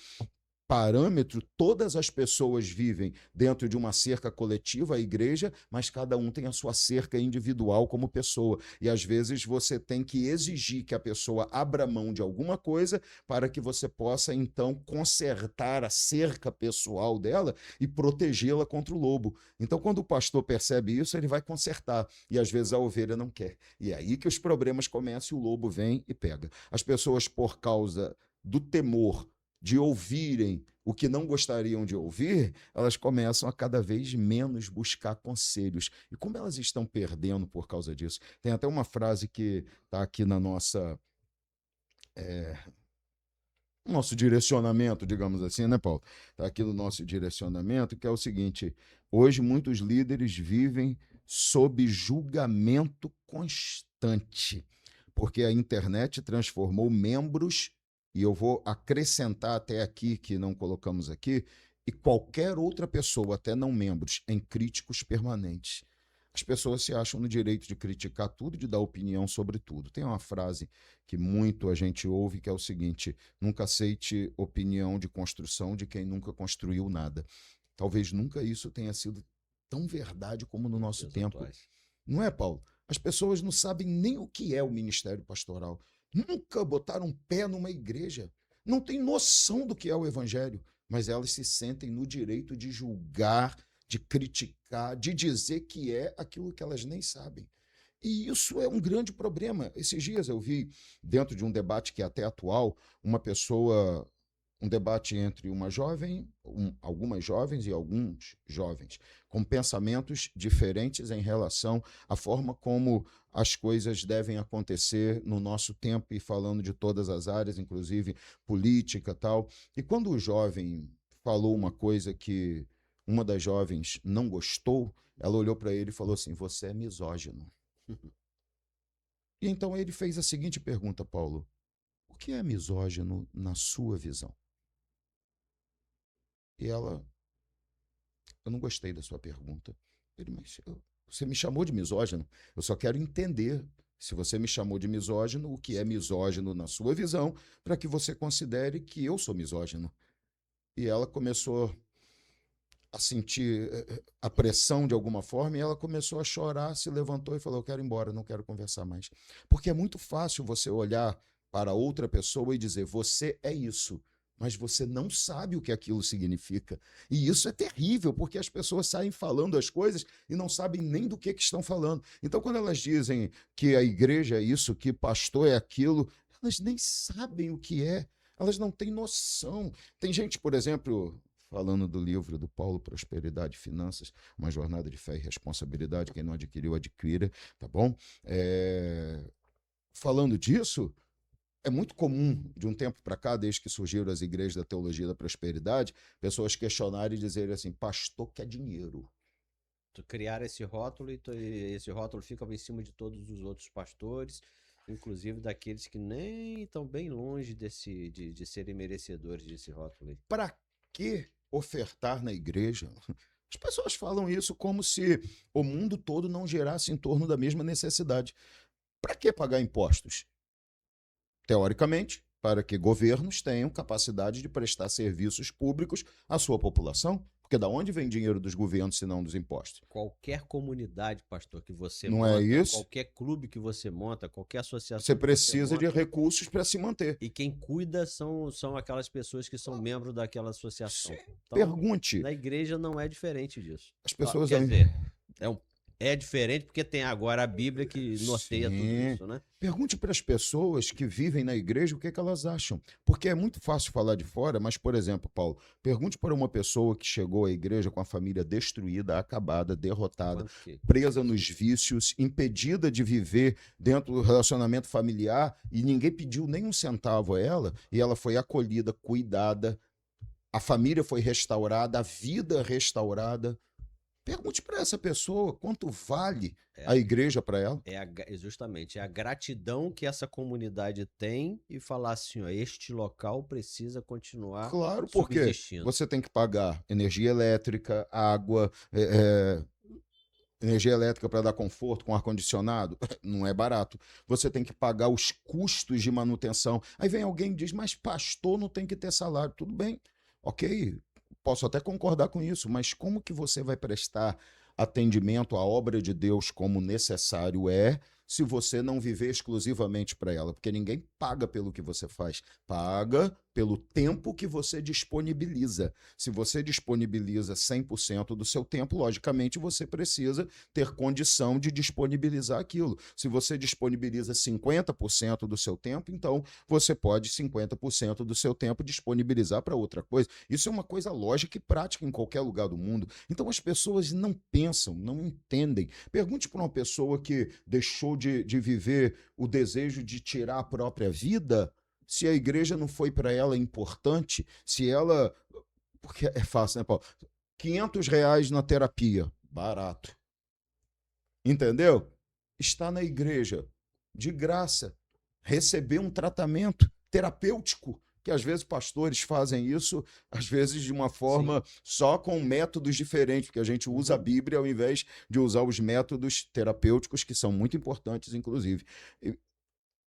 parâmetro, todas as pessoas vivem dentro de uma cerca coletiva, a igreja, mas cada um tem a sua cerca individual como pessoa. E às vezes você tem que exigir que a pessoa abra mão de alguma coisa para que você possa então consertar a cerca pessoal dela e protegê-la contra o lobo. Então, quando o pastor percebe isso, ele vai consertar. E às vezes a ovelha não quer. E é aí que os problemas começam e o lobo vem e pega. As pessoas, por causa do temor de ouvirem o que não gostariam de ouvir, elas começam a cada vez menos buscar conselhos. E como elas estão perdendo por causa disso? Tem até uma frase que está aqui na nosso direcionamento, digamos assim, né, Paulo? Está aqui no nosso direcionamento, que é o seguinte: hoje muitos líderes vivem sob julgamento constante, porque a internet transformou membros, e eu vou acrescentar até aqui, que não colocamos aqui, e qualquer outra pessoa, até não membros, em críticos permanentes. As pessoas se acham no direito de criticar tudo e de dar opinião sobre tudo. Tem uma frase que muito a gente ouve, que é o seguinte: nunca aceite opinião de construção de quem nunca construiu nada. Talvez nunca isso tenha sido tão verdade como no nosso tempo. Não é, Paulo? As pessoas não sabem nem o que é o ministério pastoral. Nunca botaram um pé numa igreja. Não têm noção do que é o evangelho. Mas elas se sentem no direito de julgar, de criticar, de dizer que é aquilo que elas nem sabem. E isso é um grande problema. Esses dias eu vi, dentro de um debate que é até atual, uma pessoa, um debate entre uma jovem, algumas jovens e alguns jovens, com pensamentos diferentes em relação à forma como as coisas devem acontecer no nosso tempo, e falando de todas as áreas, inclusive política e tal. E quando o jovem falou uma coisa que uma das jovens não gostou, ela olhou para ele e falou assim: você é misógino. E então ele fez a seguinte pergunta: Paulo, o que é misógino na sua visão? E ela: eu não gostei da sua pergunta. Ele: mas você me chamou de misógino, eu só quero entender, se você me chamou de misógino, o que é misógino na sua visão, para que você considere que eu sou misógino. E ela começou a sentir a pressão de alguma forma, e ela começou a chorar, se levantou e falou: eu quero ir embora, não quero conversar mais. Porque é muito fácil você olhar para outra pessoa e dizer: você é isso, mas você não sabe o que aquilo significa. E isso é terrível, porque as pessoas saem falando as coisas e não sabem nem do que estão falando. Então, quando elas dizem que a igreja é isso, que pastor é aquilo, elas nem sabem o que é. Elas não têm noção. Tem gente, por exemplo, falando do livro do Paulo, Prosperidade e Finanças, uma jornada de fé e responsabilidade, quem não adquiriu, adquira, tá bom? Falando disso, é muito comum, de um tempo para cá, desde que surgiram as igrejas da teologia da prosperidade, pessoas questionarem e dizerem assim: pastor quer dinheiro. Tu criar esse rótulo, e esse rótulo fica em cima de todos os outros pastores, inclusive daqueles que nem estão bem longe de serem merecedores desse rótulo aí. Para que ofertar na igreja? As pessoas falam isso como se o mundo todo não gerasse em torno da mesma necessidade. Para que pagar impostos? Teoricamente, para que governos tenham capacidade de prestar serviços públicos à sua população. Porque da onde vem dinheiro dos governos, se não dos impostos? Qualquer comunidade, pastor, que você não monta, é isso? Qualquer clube que você monta, qualquer associação você precisa que você de recursos para se manter. E quem cuida são aquelas pessoas que são membros daquela associação. Então, pergunte. Na igreja não é diferente disso. As pessoas Quer dizer, é diferente porque tem agora a Bíblia que norteia tudo isso, né? Pergunte para as pessoas que vivem na igreja o que elas acham. Porque é muito fácil falar de fora, mas, por exemplo, Paulo, pergunte para uma pessoa que chegou à igreja com a família destruída, acabada, derrotada, presa nos vícios, impedida de viver dentro do relacionamento familiar, e ninguém pediu nem um centavo a ela, e ela foi acolhida, cuidada, a família foi restaurada, a vida restaurada. Pergunte para essa pessoa quanto vale a igreja para ela. Justamente, é a gratidão que essa comunidade tem, e falar assim: ó, este local precisa continuar claro, porque você tem que pagar energia elétrica, água, energia elétrica para dar conforto com ar-condicionado, não é barato. Você tem que pagar os custos de manutenção. Aí vem alguém e diz: mas pastor não tem que ter salário. Tudo bem. Ok, posso até concordar com isso, mas como que você vai prestar atendimento à obra de Deus como necessário é, se você não viver exclusivamente para ela? Porque ninguém paga pelo que você faz, paga pelo tempo que você disponibiliza. Se você disponibiliza 100% do seu tempo, logicamente você precisa ter condição de disponibilizar aquilo. Se você disponibiliza 50% do seu tempo, então você pode 50% do seu tempo disponibilizar para outra coisa. Isso é uma coisa lógica e prática em qualquer lugar do mundo. Então as pessoas não pensam, não entendem. Pergunte para uma pessoa que deixou de viver o desejo de tirar a própria vida, se a igreja não foi para ela importante, se ela. Porque é fácil, né, Paulo? R$ 500 na terapia, barato. Entendeu? Está na igreja, de graça, receber um tratamento terapêutico, que às vezes pastores fazem isso, às vezes de uma Sim. forma só com métodos diferentes, porque a gente usa a Uhum. Bíblia ao invés de usar os métodos terapêuticos, que são muito importantes, inclusive.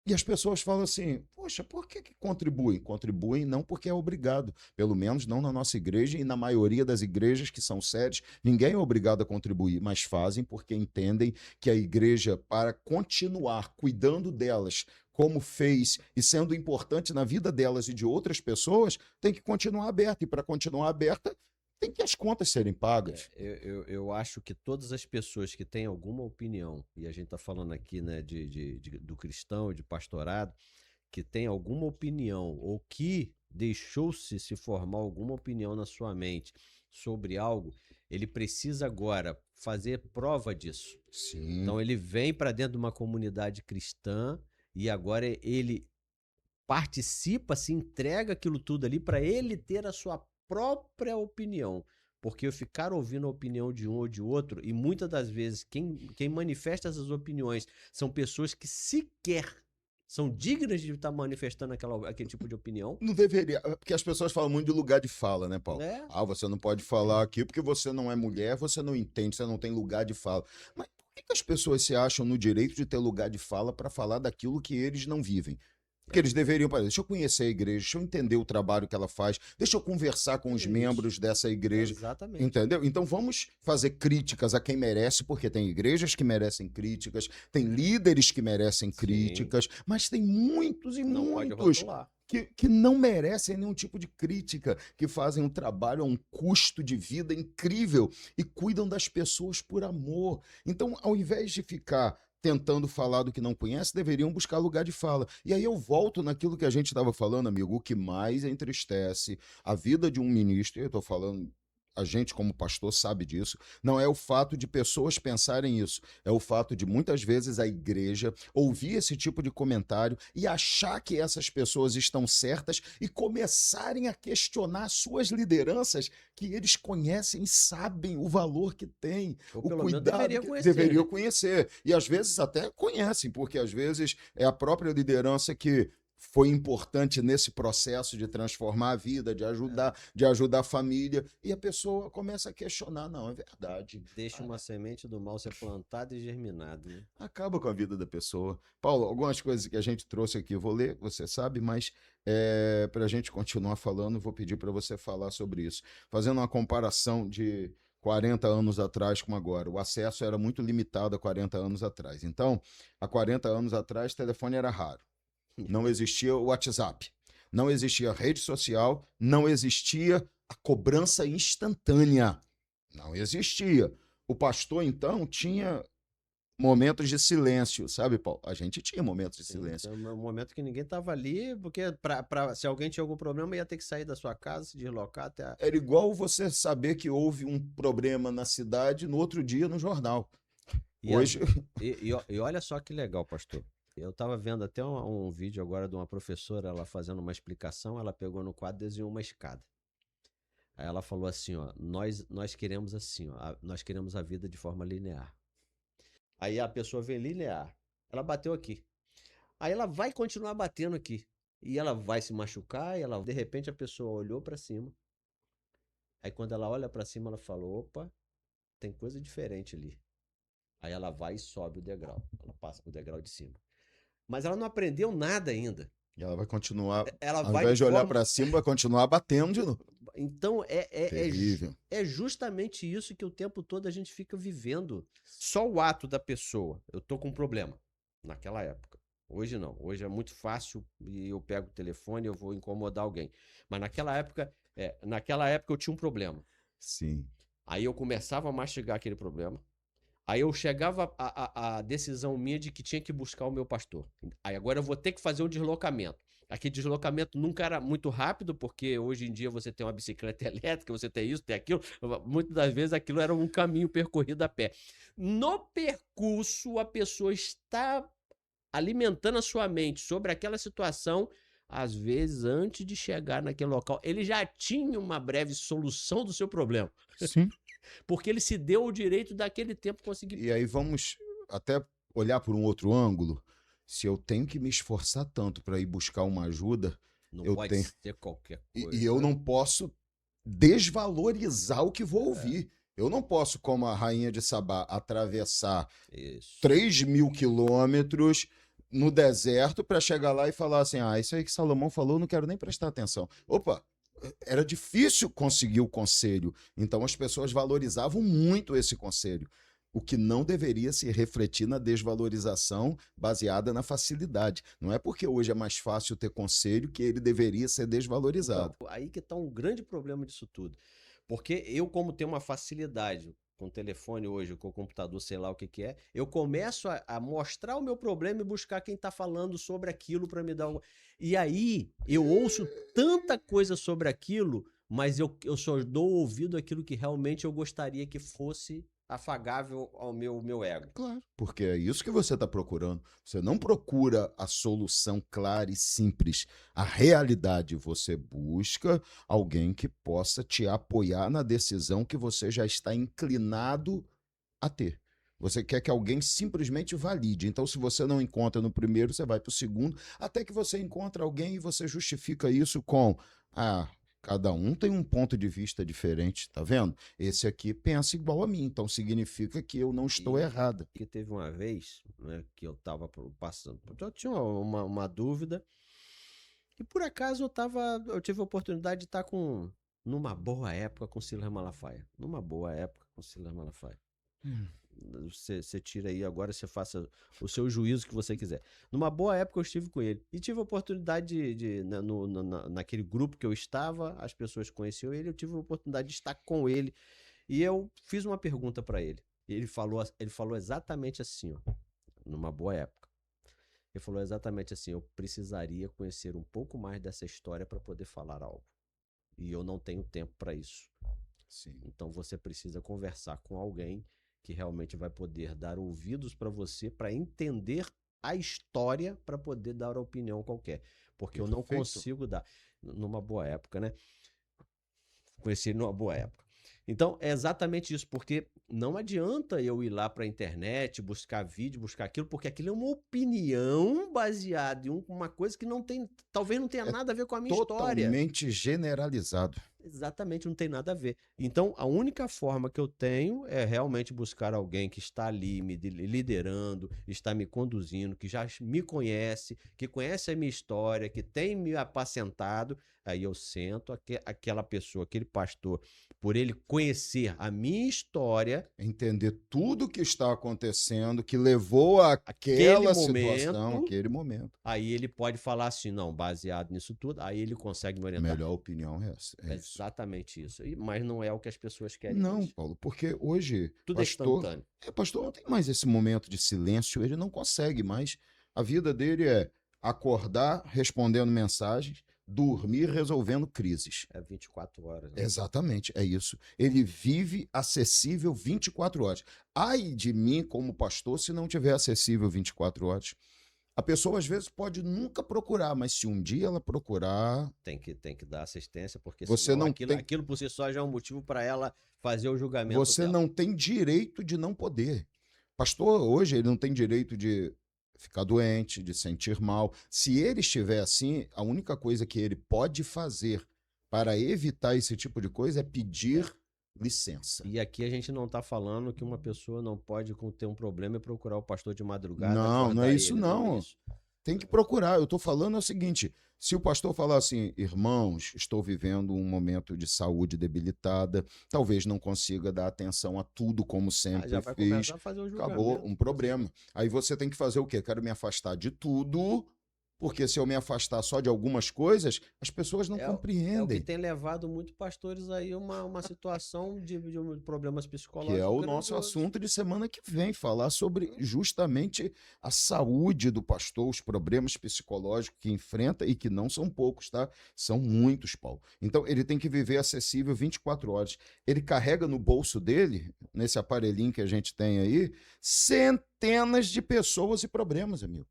E as pessoas falam assim: poxa, por que contribuem? Contribuem não porque é obrigado, pelo menos não na nossa igreja e na maioria das igrejas que são sérias, ninguém é obrigado a contribuir, mas fazem porque entendem que a igreja, para continuar cuidando delas, como fez e sendo importante na vida delas e de outras pessoas, tem que continuar aberta. E para continuar aberta, tem que as contas serem pagas. Eu acho que todas as pessoas que têm alguma opinião, e a gente está falando aqui, né, do cristão, de pastorado, que tem alguma opinião ou que deixou-se se formar alguma opinião na sua mente sobre algo, ele precisa agora fazer prova disso. Sim. Então ele vem para dentro de uma comunidade cristã e agora ele participa, se entrega aquilo tudo ali para ele ter a sua própria opinião. Porque eu ficar ouvindo a opinião de um ou de outro, e muitas das vezes quem manifesta essas opiniões são pessoas que sequer são dignas de estar manifestando aquele tipo de opinião. Não deveria, porque as pessoas falam muito de lugar de fala, né, Paulo? É. Ah, você não pode falar aqui porque você não é mulher, você não entende, você não tem lugar de fala. Mas por que as pessoas se acham no direito de ter lugar de fala para falar daquilo que eles não vivem? Porque É, eles deveriam, deixa eu conhecer a igreja, deixa eu entender o trabalho que ela faz, deixa eu conversar com os é isso. membros dessa igreja, Exatamente. entendeu? Então vamos fazer críticas a quem merece, porque tem igrejas que merecem críticas, tem líderes que merecem Sim, críticas, mas tem muitos e não pode muitos rotular. que não merecem nenhum tipo de crítica, que fazem um trabalho a um custo de vida incrível e cuidam das pessoas por amor. Então, ao invés de ficar tentando falar do que não conhece, deveriam buscar lugar de fala. E aí eu volto naquilo que a gente estava falando, amigo, o que mais entristece a vida de um ministro, eu estou falando. A gente, como pastor, sabe disso. Não é o fato de pessoas pensarem isso, é o fato de muitas vezes a igreja ouvir esse tipo de comentário e achar que essas pessoas estão certas e começarem a questionar suas lideranças que eles conhecem e sabem o valor que tem, Ou o pelo menos cuidado deveria que conhecer, deveriam né? conhecer. E às vezes até conhecem, porque às vezes é a própria liderança que foi importante nesse processo de transformar a vida, de ajudar a família, e a pessoa começa a questionar, não, é verdade. Deixa uma semente do mal ser plantada e germinada, né? Acaba com a vida da pessoa. Paulo, algumas coisas que a gente trouxe aqui, eu vou ler, você sabe, mas para a gente continuar falando, vou pedir para você falar sobre isso. Fazendo uma comparação de 40 anos atrás com agora. O acesso era muito limitado há 40 anos atrás. Então, há 40 anos atrás, telefone era raro. Não existia o WhatsApp. Não existia rede social. Não existia a cobrança instantânea. Não existia. O pastor, então, tinha momentos de silêncio, sabe, Paulo? A gente tinha momentos de Sim, silêncio. é um momento que ninguém tava ali, porque se alguém tinha algum problema, ia ter que sair da sua casa, se deslocar até a... Era igual você saber que houve um problema na cidade no outro dia no jornal. E, Hoje, e olha só que legal, pastor. Eu tava vendo até um vídeo agora de uma professora, ela fazendo uma explicação, ela pegou no quadro e desenhou uma escada. Aí ela falou assim, ó, nós queremos assim, ó, nós queremos a vida de forma linear. Aí a pessoa vê linear, ela bateu aqui. Aí ela vai continuar batendo aqui. E ela vai se machucar, e ela, de repente a pessoa olhou pra cima. Aí quando ela olha pra cima, ela fala: opa, tem coisa diferente ali. Aí ela vai e sobe o degrau. Ela passa pro degrau de cima. Mas ela não aprendeu nada ainda. E ela vai continuar, Ela ao vai de invés de olhar forma. para cima, vai continuar batendo de novo. Então, Terrível. é justamente isso que o tempo todo a gente fica vivendo. Só o ato da pessoa. Eu tô com um problema. Naquela época. Hoje não. Hoje é muito fácil e eu pego o telefone e eu vou incomodar alguém. Mas naquela época eu tinha um problema. Sim. Aí eu começava a mastigar aquele problema. Aí eu chegava a decisão minha de que tinha que buscar o meu pastor. Aí agora eu vou ter que fazer um deslocamento. Aquele deslocamento nunca era muito rápido, porque hoje em dia você tem uma bicicleta elétrica, você tem isso, tem aquilo. Muitas das vezes aquilo era um caminho percorrido a pé. No percurso, a pessoa está alimentando a sua mente sobre aquela situação. Às vezes, antes de chegar naquele local, ele já tinha uma breve solução do seu problema. Sim. Porque ele se deu o direito daquele tempo conseguir. E aí vamos até olhar por um outro ângulo. Se eu tenho que me esforçar tanto para ir buscar uma ajuda, Não eu pode tenho. ser qualquer E coisa. eu não posso desvalorizar o que vou ouvir. Eu não posso, como a rainha de Sabá, atravessar Isso. 3.000 quilômetros no deserto para chegar lá e falar assim: ah, isso aí que Salomão falou, eu não quero nem prestar atenção. Opa, era difícil conseguir o conselho, então as pessoas valorizavam muito esse conselho. O que não deveria se refletir na desvalorização baseada na facilidade. Não é porque hoje é mais fácil ter conselho que ele deveria ser desvalorizado. Então, aí que está um grande problema disso tudo. Porque eu, como tenho uma facilidade com o telefone hoje, com o computador, sei lá o que que é, eu começo a mostrar o meu problema e buscar quem está falando sobre aquilo para me dar um... E aí eu ouço tanta coisa sobre aquilo, mas eu só dou ouvido àquilo que realmente eu gostaria que fosse afagável ao meu ego. Claro, porque é isso que você está procurando. Você não procura a solução clara e simples. A realidade, você busca alguém que possa te apoiar na decisão que você já está inclinado a ter. Você quer que alguém simplesmente valide. Então, se você não encontra no primeiro, você vai para o segundo, até que você encontra alguém e você justifica isso com: ah, cada um tem um ponto de vista diferente, tá vendo? Esse aqui pensa igual a mim, então significa que eu não estou errada. Que teve uma vez, né, que eu estava passando, eu tinha uma dúvida, e por acaso eu tive a oportunidade de estar numa boa época com Silas Malafaia. Numa boa época com Silas Malafaia. Você tira aí agora, você faça o seu juízo que você quiser. Numa boa época eu estive com ele. E tive a oportunidade naquele grupo que eu estava, as pessoas conheciam ele, eu tive a oportunidade de estar com ele. E eu fiz uma pergunta para ele. Ele falou exatamente assim, ó, numa boa época. Ele falou exatamente assim: eu precisaria conhecer um pouco mais dessa história para poder falar algo. E eu não tenho tempo para isso. Sim. Então você precisa conversar com alguém que realmente vai poder dar ouvidos para você, para entender a história, para poder dar uma opinião qualquer. Porque eu não consigo dar. Numa boa época, né? Conheci ele numa boa época. Então, é exatamente isso, porque não adianta eu ir lá para a internet, buscar vídeo, buscar aquilo, porque aquilo é uma opinião baseada em uma coisa que não tem, talvez não tenha nada a ver com a minha história. Totalmente generalizado. Exatamente, não tem nada a ver. Então, a única forma que eu tenho é realmente buscar alguém que está ali me liderando, está me conduzindo, que já me conhece, que conhece a minha história, que tem me apacentado. Aí eu sento aquela pessoa, aquele pastor, por ele conhecer a minha história, Entender tudo o que está acontecendo, que levou àquela situação, aquele momento. Aí ele pode falar assim: não, baseado nisso tudo, aí ele consegue me orientar. Melhor opinião é essa. É exatamente isso. Mas não é o que as pessoas querem. Não, Paulo, porque hoje tudo pastor, é instantâneo. Pastor não tem mais esse momento de silêncio, ele não consegue mais. A vida dele é acordar respondendo mensagens, dormir resolvendo crises. É 24 horas. Né? Exatamente, é isso. Ele vive acessível 24 horas. Ai de mim como pastor se não tiver acessível 24 horas. A pessoa às vezes pode nunca procurar, mas se um dia ela procurar... Tem que dar assistência, porque você não aquilo por si só já é um motivo para ela fazer o julgamento Você dela. não tem direito de não poder. Pastor, hoje, ele não tem direito de ficar doente, de sentir mal. Se ele estiver assim, a única coisa que ele pode fazer para evitar esse tipo de coisa é pedir licença. E aqui a gente não está falando que uma pessoa não pode ter um problema e procurar o pastor de madrugada. Não, não é isso ele, não. Não é isso. Tem que procurar. Eu estou falando o seguinte: se o pastor falar assim, irmãos, estou vivendo um momento de saúde debilitada, talvez não consiga dar atenção a tudo como Já sempre vai fiz, começar a fazer um acabou julgamento. um problema. Aí você tem que fazer o quê? Quero me afastar de tudo, porque se eu me afastar só de algumas coisas, as pessoas não É o que compreendem. tem levado muitos pastores aí a uma situação de problemas Que é psicológicos o nosso grandiosos. assunto de semana que vem, falar sobre justamente a saúde do pastor, os problemas psicológicos que enfrenta e que não são poucos, tá? São muitos, Paulo. Então, ele tem que viver acessível 24 horas. Ele carrega no bolso dele, nesse aparelhinho que a gente tem aí, centenas de pessoas e problemas, amigo.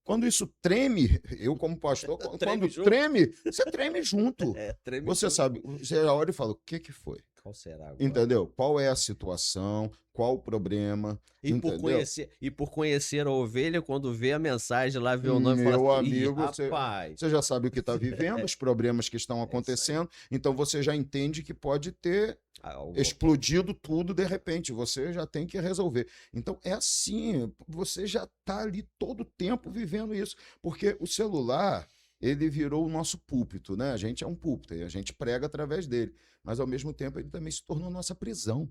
Quando isso treme, eu como pastor, Treme quando junto. treme, você treme junto. Treme Você junto. sabe, você olha e fala, o que que foi? Qual será agora? Entendeu? Qual é a situação? Qual o problema? Entendeu? E por conhecer a ovelha, quando vê a mensagem lá, vê o nome e fala Meu assim: ih, amigo, rapaz, você já sabe o que está vivendo, os problemas que estão é isso aí. acontecendo, então você já entende que pode ter Algo- explodido tudo de repente, você já tem que resolver. Então é assim, você já está ali todo o tempo vivendo isso, porque o celular, ele virou o nosso púlpito, né? A gente é um púlpito e a gente prega através dele, mas ao mesmo tempo ele também se tornou nossa prisão.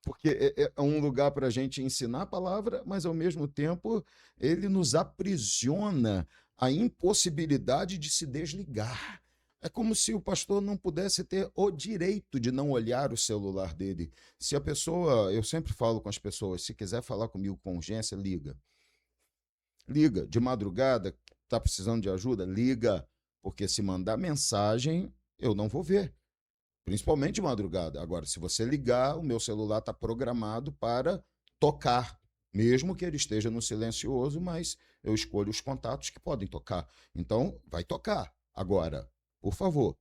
Porque é um lugar para a gente ensinar a palavra, mas ao mesmo tempo ele nos aprisiona a impossibilidade de se desligar. É como se o pastor não pudesse ter o direito de não olhar o celular dele. Se a pessoa, eu sempre falo com as pessoas, se quiser falar comigo com urgência, liga. Liga. De madrugada, está precisando de ajuda? Liga. Porque se mandar mensagem, eu não vou ver. Principalmente de madrugada. Agora, se você ligar, o meu celular está programado para tocar, mesmo que ele esteja no silencioso, mas eu escolho os contatos que podem tocar. Então, vai tocar. Agora, por favor,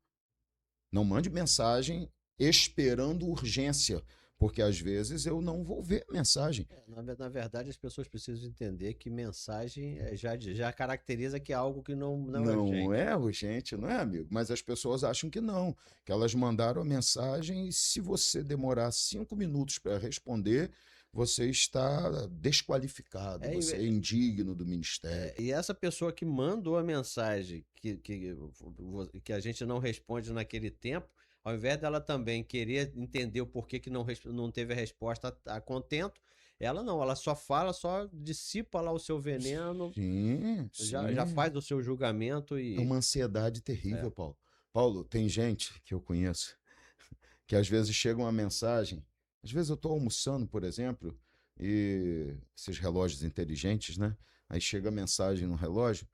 não mande mensagem esperando urgência, porque às vezes eu não vou ver mensagem. Na verdade, as pessoas precisam entender que mensagem já caracteriza que é algo que não é Não urgente. é urgente, não é, amigo? Mas as pessoas acham que não, que elas mandaram a mensagem e se você demorar 5 minutos para responder, você está desqualificado, É, você é indigno do ministério. e essa pessoa que mandou a mensagem que a gente não responde naquele tempo, ao invés dela também querer entender o porquê que não teve a resposta a contento, ela não, ela só fala, só dissipa lá o seu veneno, Sim, já sim. faz o seu julgamento É e. uma ansiedade É, terrível, Paulo. Paulo, tem gente que eu conheço que às vezes chega uma mensagem, às vezes eu estou almoçando, por exemplo, e esses relógios inteligentes, né? Aí chega a mensagem no relógio,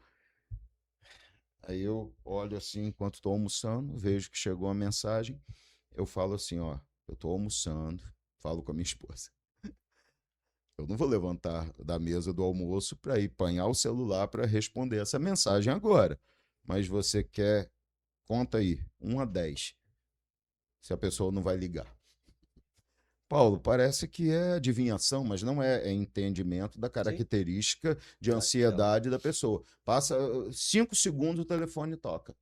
aí eu olho assim enquanto estou almoçando, vejo que chegou a mensagem, eu falo assim, ó, eu estou almoçando, falo com a minha esposa. Eu não vou levantar da mesa do almoço para ir apanhar o celular para responder essa mensagem agora. Mas você quer, conta aí, 1 a 10, se a pessoa não vai ligar. Paulo, parece que é adivinhação, mas não é, é entendimento da sim, característica de daquela. ansiedade da pessoa. Passa 5 segundos, o telefone toca.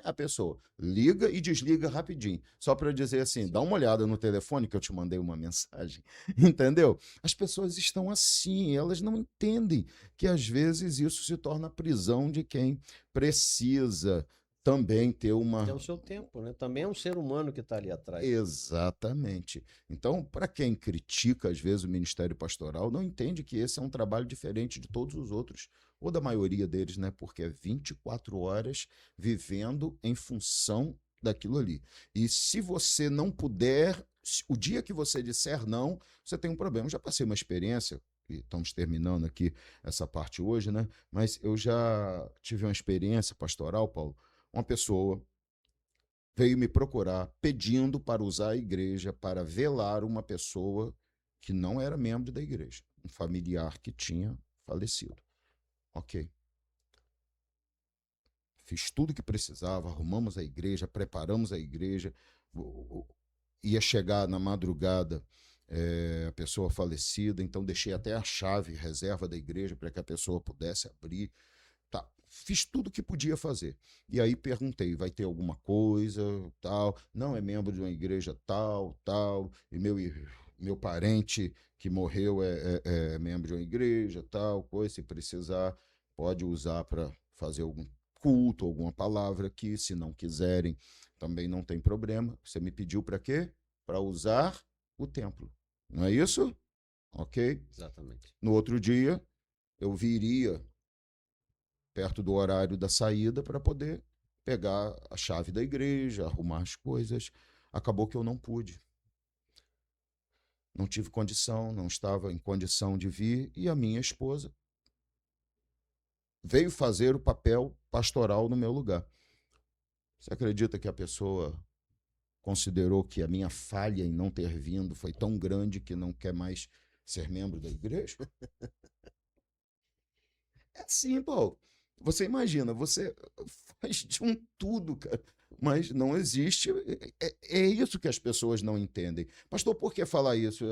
A pessoa liga e desliga rapidinho, só para dizer assim: dá Sim. uma olhada no telefone que eu te mandei uma mensagem, entendeu? As pessoas estão assim, elas não entendem que às vezes isso se torna a prisão de quem precisa também ter Tem uma. o seu tempo, né? Também é um ser humano que está ali atrás. Exatamente. Então, para quem critica às vezes o ministério pastoral, não entende que esse é um trabalho diferente de todos os outros, ou da maioria deles, né? Porque é 24 horas vivendo em função daquilo ali. E se você não puder, o dia que você disser não, você tem um problema. Eu já passei uma experiência, e estamos terminando aqui essa parte hoje, né? Mas eu já tive uma experiência pastoral, Paulo. Uma pessoa veio me procurar pedindo para usar a igreja para velar uma pessoa que não era membro da igreja, um familiar que tinha falecido. Ok. Fiz tudo o que precisava, arrumamos a igreja, preparamos a igreja. Ia chegar na madrugada a pessoa falecida, então deixei até a chave reserva da igreja para que a pessoa pudesse abrir. Tá, fiz tudo o que podia fazer. E aí perguntei, vai ter alguma coisa, tal? Não, é membro de uma igreja tal, tal, meu parente que morreu é membro de uma igreja, tal coisa, se precisar, pode usar para fazer algum culto, alguma palavra aqui, se não quiserem, também não tem problema. Você me pediu para quê? Para usar o templo. Não é isso? Ok? Exatamente. No outro dia, eu viria perto do horário da saída para poder pegar a chave da igreja, arrumar as coisas. Acabou que eu não pude. Não tive condição, não estava em condição de vir, e a minha esposa veio fazer o papel pastoral no meu lugar. Você acredita que a pessoa considerou que a minha falha em não ter vindo foi tão grande que não quer mais ser membro da igreja? É assim, pô. Você imagina, você faz de um tudo, cara. Mas não existe. É isso que as pessoas não entendem. Pastor, por que falar isso?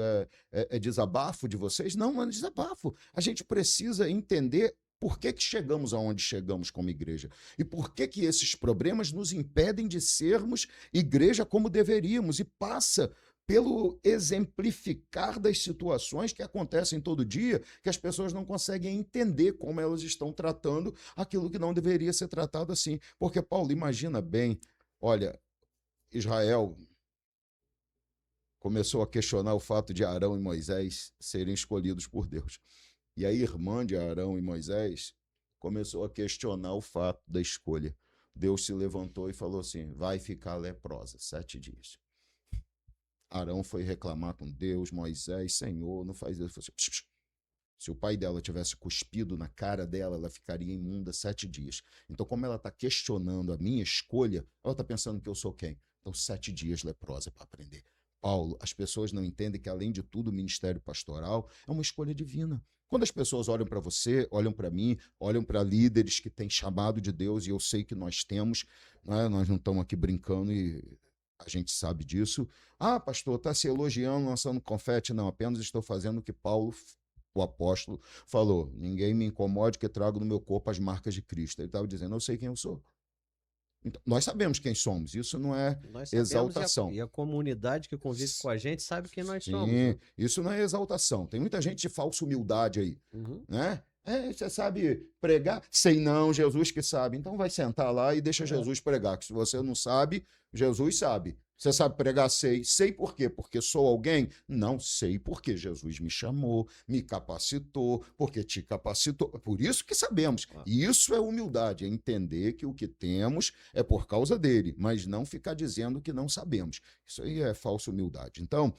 É desabafo de vocês? Não, não é desabafo. A gente precisa entender por que que chegamos aonde chegamos como igreja. E por que que esses problemas nos impedem de sermos igreja como deveríamos. E passa pelo exemplificar das situações que acontecem todo dia, que as pessoas não conseguem entender como elas estão tratando aquilo que não deveria ser tratado assim. Porque, Paulo, imagina bem, olha, Israel começou a questionar o fato de Arão e Moisés serem escolhidos por Deus. E a irmã de Arão e Moisés começou a questionar o fato da escolha. Deus se levantou e falou assim: vai ficar leprosa 7 dias. Arão foi reclamar com Deus, Moisés, Senhor, não faz isso. Assim, psh, psh. Se o pai dela tivesse cuspido na cara dela, ela ficaria imunda 7 dias. Então, como ela está questionando a minha escolha, ela está pensando que eu sou quem? Então, 7 dias leprosa para aprender. Paulo, as pessoas não entendem que, além de tudo, o ministério pastoral é uma escolha divina. Quando as pessoas olham para você, olham para mim, olham para líderes que têm chamado de Deus, e eu sei que nós temos, né? Nós não estamos aqui brincando e a gente sabe disso. Ah, pastor, está se elogiando, lançando confete. Não, apenas estou fazendo o que Paulo, o apóstolo, falou. Ninguém me incomode que trago no meu corpo as marcas de Cristo. Ele estava dizendo, eu sei quem eu sou. Então, nós sabemos quem somos, isso não é Nós sabemos exaltação. e a comunidade que convive com a gente sabe quem nós somos, Sim, né? isso não é exaltação. Tem muita gente de falsa humildade aí, Uhum. né? Você sabe pregar? Sei não, Jesus que sabe. Então vai sentar lá e deixa Jesus pregar, que se você não sabe, Jesus sabe. Você sabe pregar? Sei. Sei por quê? Porque sou alguém? Não sei porque Jesus me chamou, me capacitou, porque te capacitou. Por isso que sabemos. E isso é humildade, é entender que o que temos é por causa dele, mas não ficar dizendo que não sabemos. Isso aí é falsa humildade. Então,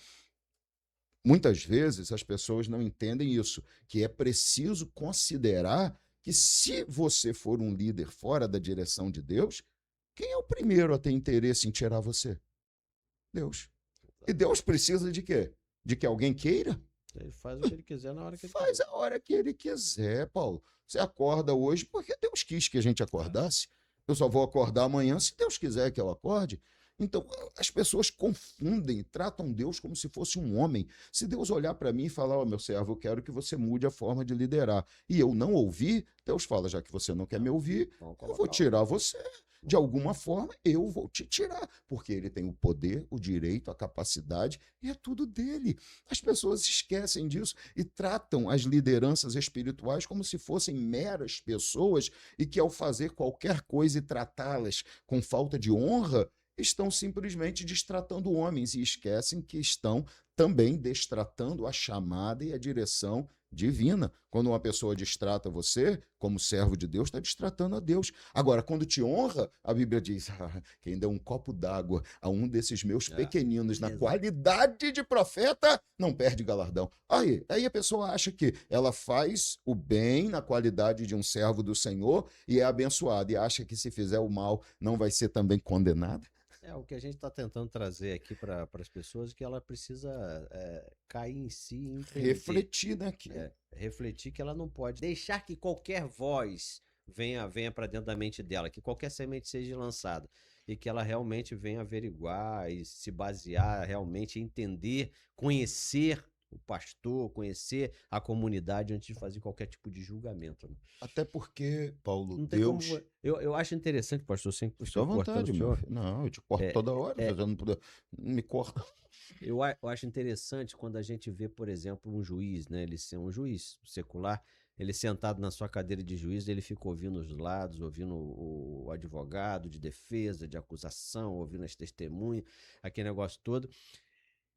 muitas vezes as pessoas não entendem isso, que é preciso considerar que se você for um líder fora da direção de Deus, quem é o primeiro a ter interesse em tirar você? Deus. E Deus precisa de quê? De que alguém queira? Ele faz o que ele quiser na hora que ele Faz quiser. a hora que ele quiser, Paulo. Você acorda hoje porque Deus quis que a gente acordasse. Eu só vou acordar amanhã se Deus quiser que eu acorde. Então, as pessoas confundem, tratam Deus como se fosse um homem. Se Deus olhar para mim e falar, ó, meu servo, eu quero que você mude a forma de liderar, e eu não ouvir, Deus fala, já que você não quer me ouvir, Vamos eu vou colocar tirar você. De alguma forma, eu vou te tirar, porque ele tem o poder, o direito, a capacidade, e é tudo dele. As pessoas esquecem disso e tratam as lideranças espirituais como se fossem meras pessoas e que, ao fazer qualquer coisa e tratá-las com falta de honra, estão simplesmente destratando homens e esquecem que estão também destratando a chamada e a direção divina. Quando uma pessoa destrata você, como servo de Deus, está destratando a Deus. Agora, quando te honra, a Bíblia diz, quem deu um copo d'água a um desses meus pequeninos na qualidade de profeta, não perde galardão. Aí a pessoa acha que ela faz o bem na qualidade de um servo do Senhor e é abençoada, e acha que se fizer o mal não vai ser também condenada. É o que a gente está tentando trazer aqui para as pessoas, que ela precisa cair em si e entender. Refletir, né? Refletir que ela não pode deixar que qualquer voz venha para dentro da mente dela, que qualquer semente seja lançada e que ela realmente venha averiguar e se basear, realmente entender, conhecer o pastor, conhecer a comunidade antes de fazer qualquer tipo de julgamento, né? Até porque, Paulo, Não tem como. Deus... Eu acho interessante, pastor, sem Fica à cortando vontade, o meu senhor. filho. Não, eu te corto É, toda hora. Se é, você não puder, me corta. eu acho interessante quando a gente vê, por exemplo, um juiz, né? Ele ser um juiz secular, ele sentado na sua cadeira de juiz, ele fica ouvindo os lados, ouvindo o advogado de defesa, de acusação, ouvindo as testemunhas, aquele negócio todo.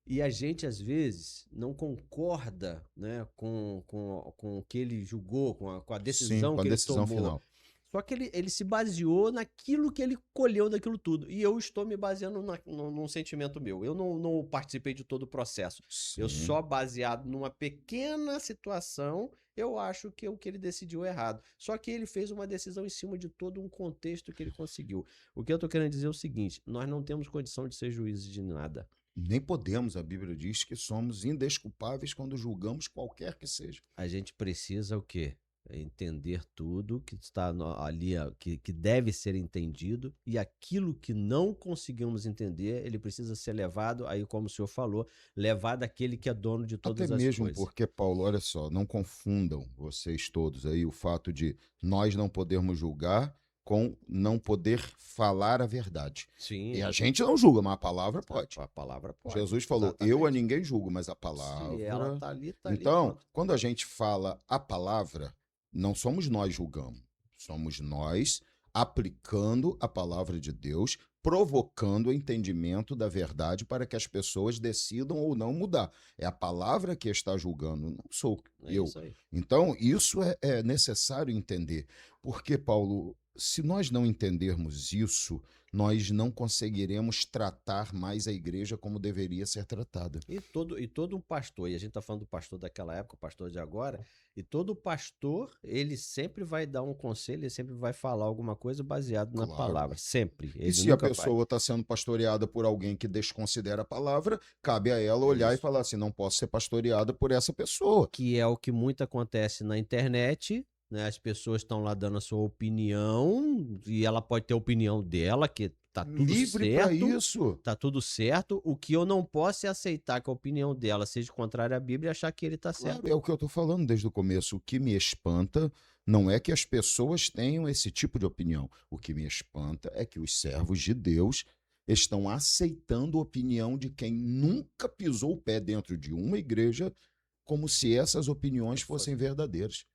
E a gente, às vezes, não concorda, né, com o que ele julgou, com a Sim, decisão com a que ele decisão tomou. final. Só que ele se baseou naquilo que ele colheu daquilo tudo. E eu estou me baseando num sentimento meu. Eu não participei de todo o processo. Eu Sim. só baseado numa pequena situação, eu acho que o que ele decidiu é errado. Só que ele fez uma decisão em cima de todo um contexto que ele conseguiu. O que eu estou querendo dizer é o seguinte: nós não temos condição de ser juízes de nada. Nem podemos, a Bíblia diz que somos indesculpáveis quando julgamos qualquer que seja. A gente precisa o quê? Entender tudo que está ali, que deve ser entendido, e aquilo que não conseguimos entender, ele precisa ser levado, aí como o senhor falou, levado àquele que é dono de Até todas as mesmo coisas. porque, Paulo, olha só, não confundam vocês todos aí o fato de nós não podermos julgar com não poder falar a verdade. Sim, E a gente não julga, mas a palavra pode. a palavra pode. Jesus falou, eu a Exatamente. ninguém julgo, mas a Se ela palavra... tá ali, Então, pronto. quando a gente fala a palavra, não somos nós julgando, somos nós aplicando a palavra de Deus, provocando o entendimento da verdade para que as pessoas decidam ou não mudar. É a palavra que está julgando, não sou É eu. isso aí. Então, isso é necessário entender. Porque, Paulo, se nós não entendermos isso, nós não conseguiremos tratar mais a igreja como deveria ser tratada. E todo um pastor, e a gente está falando do pastor daquela época, o pastor de agora, e todo pastor, ele sempre vai dar um conselho, ele sempre vai falar alguma coisa baseado na Claro. palavra, sempre. E Ele se a nunca vai. pessoa está sendo pastoreada por alguém que desconsidera a palavra, cabe a ela olhar e Isso. falar assim: não posso ser pastoreada por essa pessoa. Que é o que muito acontece na internet, né? As pessoas estão lá dando a sua opinião, e ela pode ter a opinião dela, que tá tudo Livre para certo, isso. tá tudo certo. O que eu não posso é aceitar que a opinião dela seja contrária à Bíblia e achar que ele tá certo. Claro, é o que eu estou falando desde o começo. O que me espanta não é que as pessoas tenham esse tipo de opinião. O que me espanta é que os servos de Deus estão aceitando a opinião de quem nunca pisou o pé dentro de uma igreja, como se essas opiniões fossem verdadeiras.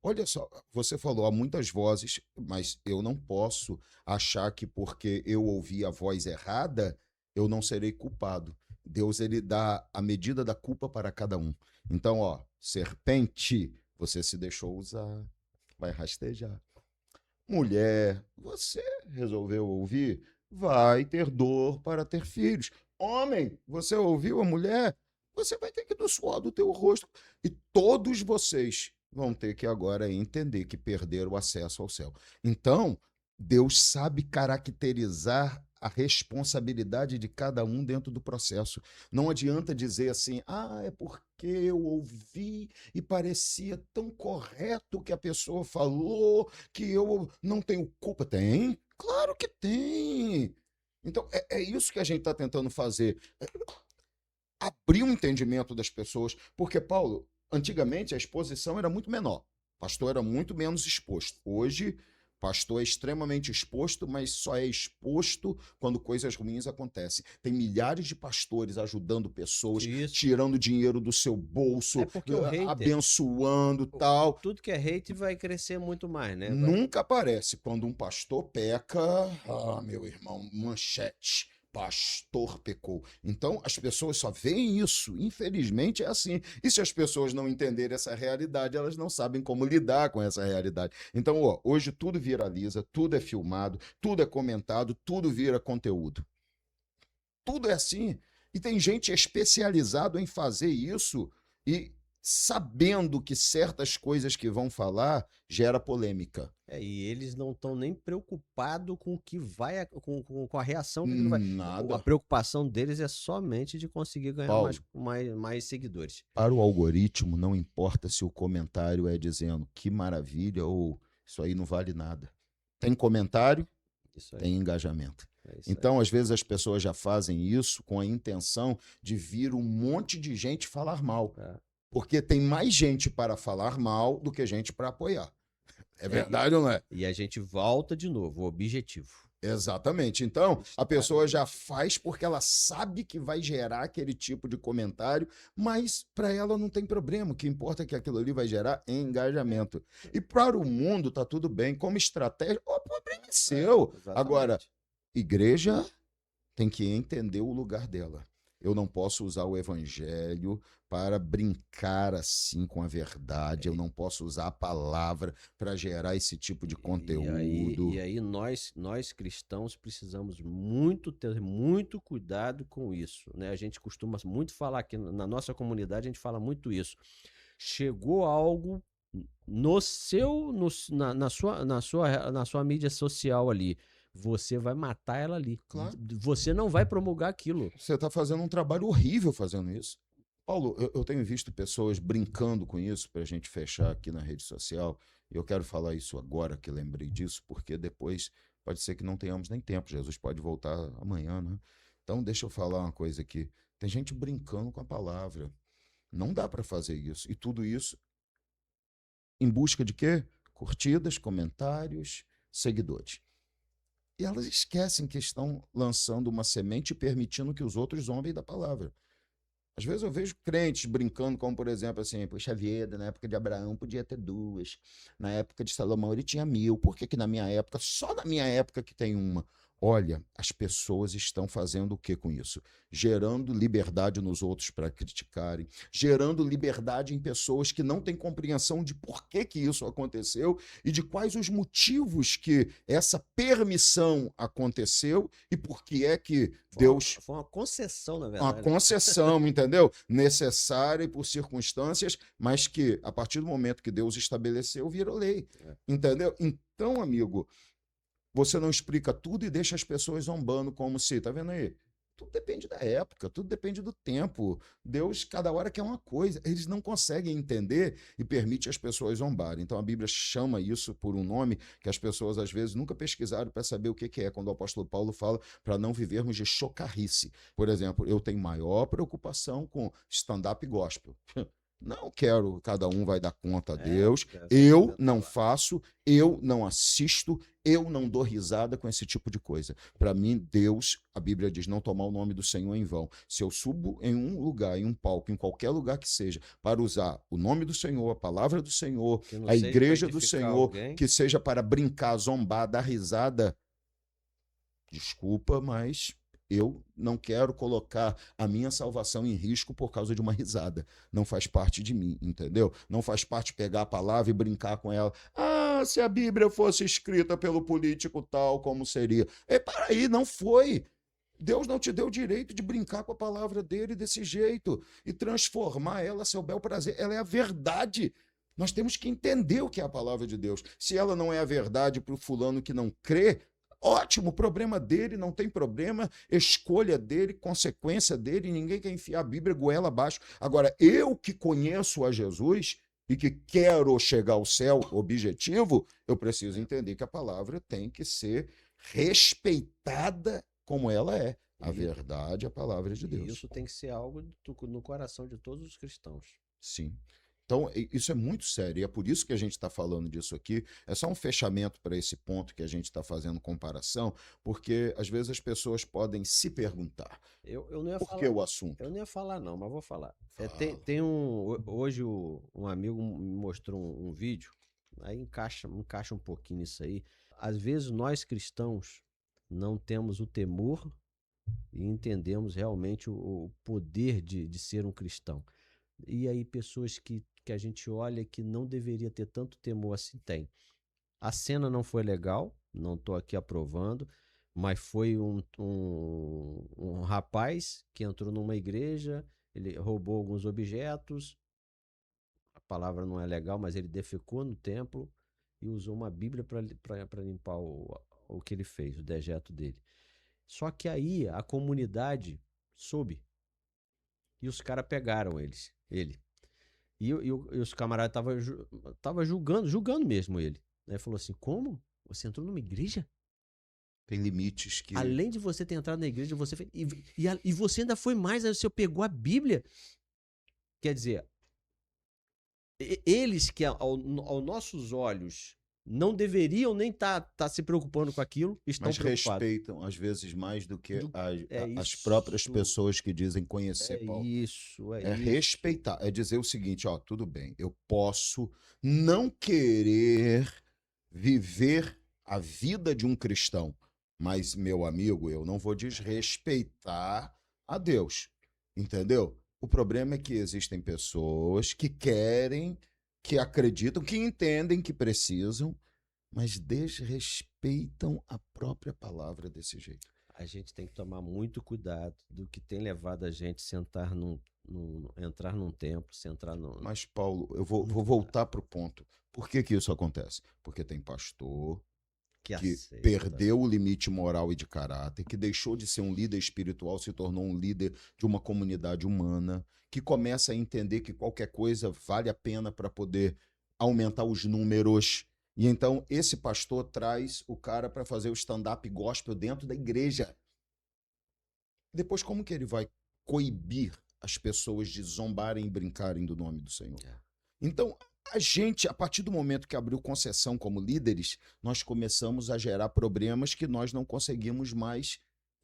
Olha só, você falou, há muitas vozes, mas eu não posso achar que porque eu ouvi a voz errada, eu não serei culpado. Deus, ele dá a medida da culpa para cada um. Então, ó, serpente, você se deixou usar, vai rastejar. Mulher, você resolveu ouvir, vai ter dor para ter filhos. Homem, você ouviu a mulher, você vai ter que do suor do teu rosto. E todos vocês vão ter que agora entender que perderam o acesso ao céu. Então, Deus sabe caracterizar a responsabilidade de cada um dentro do processo. Não adianta dizer assim, é porque eu ouvi e parecia tão correto o que a pessoa falou que eu não tenho culpa. Tem? Claro que tem. Então, é isso que a gente está tentando fazer. Abrir o entendimento das pessoas. Porque, Paulo, antigamente a exposição era muito menor. O pastor era muito menos exposto. Hoje, pastor é extremamente exposto, mas só é exposto quando coisas ruins acontecem. Tem milhares de pastores ajudando pessoas, Isso. tirando dinheiro do seu bolso, É porque o hater, abençoando tal. tudo que é hate vai crescer muito mais, né? Nunca aparece quando um pastor peca. Meu irmão, manchete. Pastor pecou. Então, as pessoas só veem isso. Infelizmente, é assim. E se as pessoas não entenderem essa realidade, elas não sabem como lidar com essa realidade. Então, ó, hoje tudo viraliza, tudo é filmado, tudo é comentado, tudo vira conteúdo. Tudo é assim. E tem gente especializado em fazer isso e sabendo que certas coisas que vão falar gera polêmica. E eles não estão nem preocupados com o que vai, com a reação que aquilo vai. Nada. A preocupação deles é somente de conseguir ganhar Paulo, mais seguidores. para o algoritmo, não importa se o comentário é dizendo que maravilha ou isso aí não vale nada. Tem comentário, Isso aí. tem engajamento. É isso aí. Então, às vezes, as pessoas já fazem isso com a intenção de vir um monte de gente falar mal. É. Porque tem mais gente para falar mal do que gente para apoiar. É É, verdade ou não é? e a gente volta de novo, o objetivo. Exatamente. Então, a Estar pessoa já faz porque ela sabe que vai gerar aquele tipo de comentário, mas para ela não tem problema. O que importa é que aquilo ali vai gerar engajamento. E para o mundo tá tudo bem. Como estratégia, o problema é seu. Agora, exatamente. igreja tem que entender o lugar dela. Eu não posso usar o evangelho para brincar assim com a verdade. Eu E, não posso usar a palavra para gerar esse tipo de e conteúdo. aí nós cristãos precisamos muito ter muito cuidado com isso, né? A gente costuma muito falar aqui na nossa comunidade, a gente fala muito isso. Chegou algo no seu, na sua mídia social ali, você vai matar ela ali. Claro. Você não vai promulgar aquilo. Você está fazendo um trabalho horrível fazendo isso. Paulo, eu tenho visto pessoas brincando com isso para a gente fechar aqui na rede social. E eu quero falar isso agora que lembrei disso, porque depois pode ser que não tenhamos nem tempo. Jesus pode voltar amanhã, né? Então, deixa eu falar uma coisa aqui. Tem gente brincando com a palavra. Não dá para fazer isso. E tudo isso em busca de quê? Curtidas, comentários, seguidores. E elas esquecem que estão lançando uma semente e permitindo que os outros zombem da palavra. Às vezes eu vejo crentes brincando, como por exemplo assim, poxa vida, na época de Abraão podia ter duas, na época de Salomão ele tinha 1000, por que que na minha época, só na minha época que tem uma? Olha, as pessoas estão fazendo o que com isso? Gerando liberdade nos outros para criticarem, gerando liberdade em pessoas que não têm compreensão de por que que isso aconteceu e de quais os motivos que essa permissão aconteceu e por que é que Deus Foi uma concessão, na uma verdade, né? concessão, entendeu? Necessária e por circunstâncias, mas que a partir do momento que Deus estabeleceu, virou lei, É. entendeu? Então, amigo, você não explica tudo e deixa as pessoas zombando como se, tá vendo aí? Tudo depende da época, tudo depende do tempo. Deus, cada hora quer uma coisa. Eles não conseguem entender e permite as pessoas zombarem. Então a Bíblia chama isso por um nome que as pessoas às vezes nunca pesquisaram para saber o que que é. Quando o apóstolo Paulo fala para não vivermos de chocarrice. Por exemplo, eu tenho maior preocupação com stand-up gospel. Não quero, cada um vai dar conta a Deus. Essa é Eu outra não palavra. faço, eu não assisto, eu não dou risada com esse tipo de coisa. Para mim, Deus, a Bíblia diz, não tomar o nome do Senhor em vão. Se eu subo em um lugar, em um palco, em qualquer lugar que seja, para usar o nome do Senhor, a palavra do Senhor, Que não a seja para igreja do edificar Senhor, alguém. que seja para brincar, zombar, dar risada, desculpa, mas eu não quero colocar a minha salvação em risco por causa de uma risada. Não faz parte de mim, entendeu? Não faz parte pegar a palavra e brincar com ela. Ah, se a Bíblia fosse escrita pelo político tal, como seria? Para aí, não foi. Deus não te deu o direito de brincar com a palavra dele desse jeito e transformar ela a seu bel prazer. Ela é a verdade. Nós temos que entender o que é a palavra de Deus. Se ela não é a verdade para o fulano que não crê, ótimo, problema dele, não tem problema, escolha dele, consequência dele, ninguém quer enfiar a Bíblia goela abaixo. Agora, eu que conheço a Jesus e que quero chegar ao céu, objetivo, eu preciso entender que a palavra tem que ser respeitada como ela é. A E, verdade, é a palavra de e Deus. isso tem que ser algo no coração de todos os cristãos. Sim. Então, isso é muito sério, e é por isso que a gente está falando disso aqui. É só um fechamento para esse ponto que a gente está fazendo comparação, porque às vezes as pessoas podem se perguntar Eu não ia por que falar, o assunto. eu não ia falar não, mas vou falar. Fala. Tem hoje um amigo me mostrou um vídeo, aí encaixa um pouquinho nisso aí. Às vezes nós cristãos não temos o temor e entendemos realmente o poder de ser um cristão. E aí pessoas que a gente olha que não deveria ter tanto temor assim tem. A cena não foi legal, não estou aqui aprovando, mas foi um rapaz que entrou numa igreja, ele roubou alguns objetos, a palavra não é legal, mas ele defecou no templo e usou uma Bíblia para limpar o que ele fez, o dejeto dele. Só que aí a comunidade soube e os caras pegaram ele. E os camaradas tava julgando mesmo ele. Aí falou assim: como? Você entrou numa igreja? Tem limites que... Além de você ter entrado na igreja, e você ainda foi mais, aí você pegou a Bíblia. Quer dizer, eles que aos nossos olhos não deveriam nem estar se preocupando com aquilo, estão Mas preocupados. respeitam, às vezes, mais do que É as próprias isso, pessoas que dizem conhecer, é Paulo. isso, é É isso. respeitar, é dizer o seguinte, ó, tudo bem, eu posso não querer viver a vida de um cristão, mas, meu amigo, eu não vou desrespeitar a Deus, entendeu? O problema é que existem pessoas que querem, que acreditam, que entendem que precisam, mas desrespeitam a própria palavra desse jeito. A gente tem que tomar muito cuidado do que tem levado a gente a entrar num templo, sentar num... Mas, Paulo, eu vou voltar para o ponto. Por que que isso acontece? Porque tem pastor que que aceita. perdeu o limite moral e de caráter, que deixou de ser um líder espiritual, se tornou um líder de uma comunidade humana, que começa a entender que qualquer coisa vale a pena para poder aumentar os números. E então esse pastor traz o cara para fazer o stand-up gospel dentro da igreja. Depois, como que ele vai coibir as pessoas de zombarem e brincarem do nome do Senhor? É. Então, a gente, a partir do momento que abriu concessão como líderes, nós começamos a gerar problemas que nós não conseguimos mais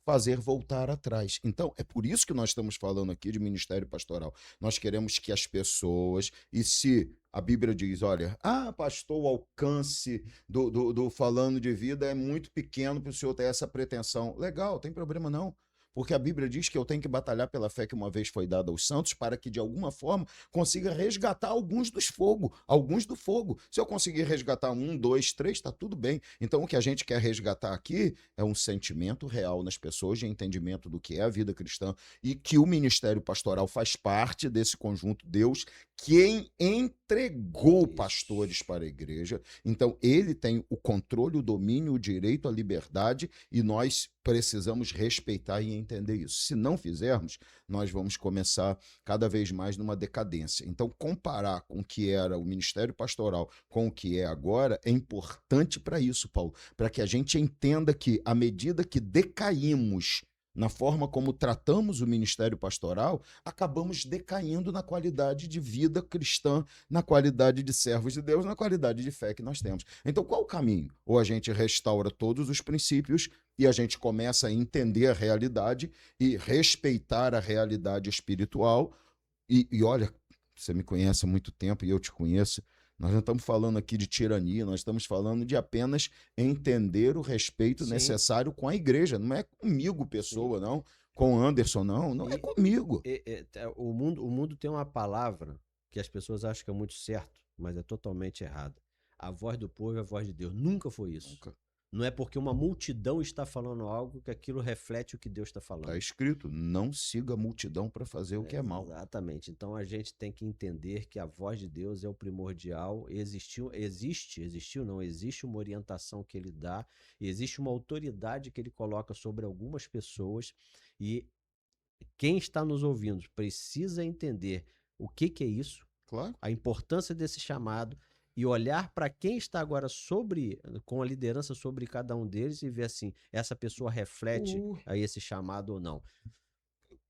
fazer voltar atrás. Então, é por isso que nós estamos falando aqui de ministério pastoral. Nós queremos que as pessoas, e se a Bíblia diz, olha, pastor, o alcance do falando de vida é muito pequeno para o senhor ter essa pretensão. Legal, tem problema não. Porque a Bíblia diz que eu tenho que batalhar pela fé que uma vez foi dada aos santos para que, de alguma forma, consiga resgatar alguns do fogo. Se eu conseguir resgatar 1, 2, 3, está tudo bem. Então, o que a gente quer resgatar aqui é um sentimento real nas pessoas de entendimento do que é a vida cristã e que o ministério pastoral faz parte desse conjunto. Deus, quem entregou pastores para a igreja. Então, ele tem o controle, o domínio, o direito, a liberdade e nós precisamos respeitar e entender isso. Se não fizermos, nós vamos começar cada vez mais numa decadência. Então, comparar com o que era o ministério pastoral com o que é agora é importante para isso, Paulo, para que a gente entenda que, à medida que decaímos na forma como tratamos o ministério pastoral, acabamos decaindo na qualidade de vida cristã, na qualidade de servos de Deus, na qualidade de fé que nós temos. Então, qual o caminho? Ou a gente restaura todos os princípios e a gente começa a entender a realidade e respeitar a realidade espiritual. E olha, você me conhece há muito tempo e eu te conheço. Nós não estamos falando aqui de tirania, nós estamos falando de apenas entender o respeito necessário com a igreja. Não é comigo, pessoa, não. Com Anderson, não é comigo. O mundo tem uma palavra que as pessoas acham que é muito certo, mas é totalmente errado. A voz do povo é a voz de Deus. Nunca foi isso. Nunca. Não é porque uma multidão está falando algo que aquilo reflete o que Deus está falando. Está escrito, não siga a multidão para fazer o que é mal. Exatamente. Então a gente tem que entender que a voz de Deus é o primordial. Existe uma orientação que ele dá, existe uma autoridade que ele coloca sobre algumas pessoas e quem está nos ouvindo precisa entender o que é isso, claro, a importância desse chamado e olhar para quem está agora com a liderança sobre cada um deles e ver assim, essa pessoa reflete a esse chamado ou não.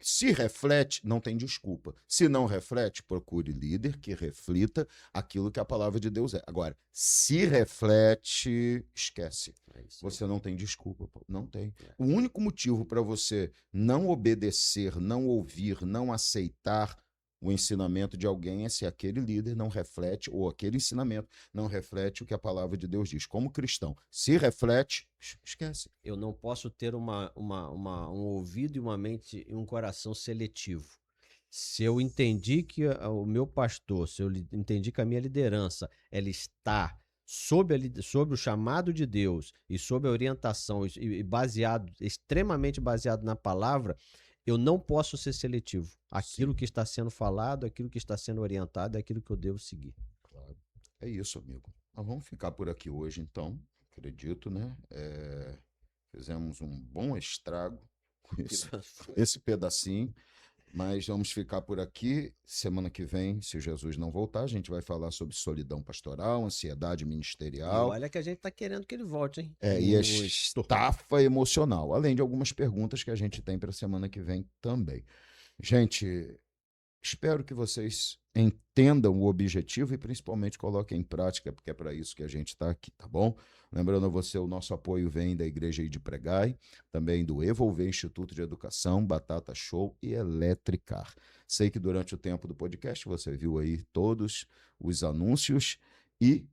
Se reflete, não tem desculpa. Se não reflete, procure líder que reflita aquilo que a palavra de Deus é. Agora, se reflete, esquece. Você não tem desculpa, não tem. O único motivo para você não obedecer, não ouvir, não aceitar o ensinamento de alguém é se aquele líder não reflete, ou aquele ensinamento não reflete o que a palavra de Deus diz. Como cristão, se reflete, esquece. Eu não posso ter um ouvido e uma mente e um coração seletivo. Se eu entendi que o meu pastor, se eu entendi que a minha liderança, ela está sob o chamado de Deus e sob a orientação extremamente baseado na palavra, eu não posso ser seletivo. Aquilo que está sendo falado, aquilo que está sendo orientado, é aquilo que eu devo seguir. Claro. É isso, amigo. Nós vamos ficar por aqui hoje, então. Acredito, né? Fizemos um bom estrago com esse pedacinho. Mas vamos ficar por aqui. Semana que vem, se Jesus não voltar, a gente vai falar sobre solidão pastoral, ansiedade E ministerial, olha que a gente tá querendo que ele volte, hein? e a Muito. estafa emocional, além de algumas perguntas que a gente tem para a semana que vem também. Gente, espero que vocês entendam o objetivo e principalmente coloquem em prática, porque é para isso que a gente está aqui, tá bom? Lembrando a você, o nosso apoio vem da Igreja de Pregai, também do Evolver Instituto de Educação, Batata Show e Eletricar. Sei que durante o tempo do podcast você viu aí todos os anúncios e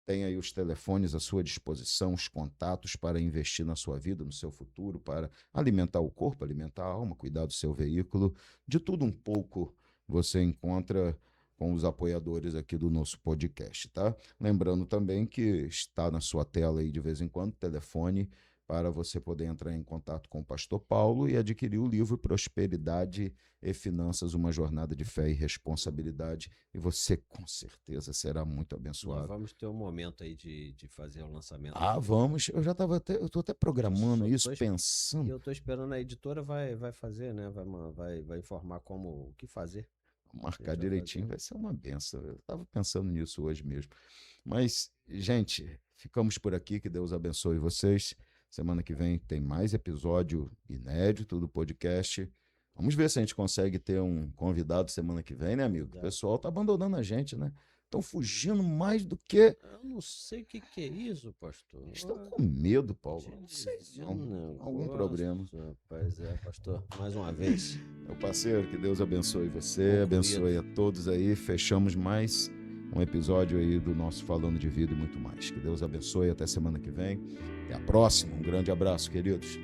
tem aí os telefones à sua disposição, os contatos para investir na sua vida, no seu futuro, para alimentar o corpo, alimentar a alma, cuidar do seu veículo, de tudo um pouco você encontra com os apoiadores aqui do nosso podcast, tá? Lembrando também que está na sua tela aí de vez em quando, telefone para você poder entrar em contato com o Pastor Paulo e adquirir o livro Prosperidade e Finanças, uma jornada de fé e responsabilidade, e você com certeza será muito Nós abençoado. vamos ter um momento aí de fazer o lançamento. Vamos, eu tô até programando Só isso, tô E pensando. eu tô esperando a editora vai fazer, né? Vai informar como o que fazer. A Marcar gente vai direitinho fazer. vai ser uma benção. Eu estava pensando nisso hoje mesmo. Mas, gente, ficamos por aqui. Que Deus abençoe vocês. Semana que vem tem mais episódio inédito do podcast. Vamos ver se a gente consegue ter um convidado semana que vem, né, amigo? O pessoal tá abandonando a gente, né? Estão fugindo mais do que. Eu não sei o que que é isso, pastor. Estão com medo, Paulo. Te Não sei dizer não. um Algum negócio, problema. Rapaz, pastor, mais uma vez. Meu parceiro, que Deus abençoe você, Concluído. abençoe a todos aí. Fechamos mais um episódio aí do nosso Falando de Vida e muito mais. Que Deus abençoe, até semana que vem. Até a próxima. Um grande abraço, queridos.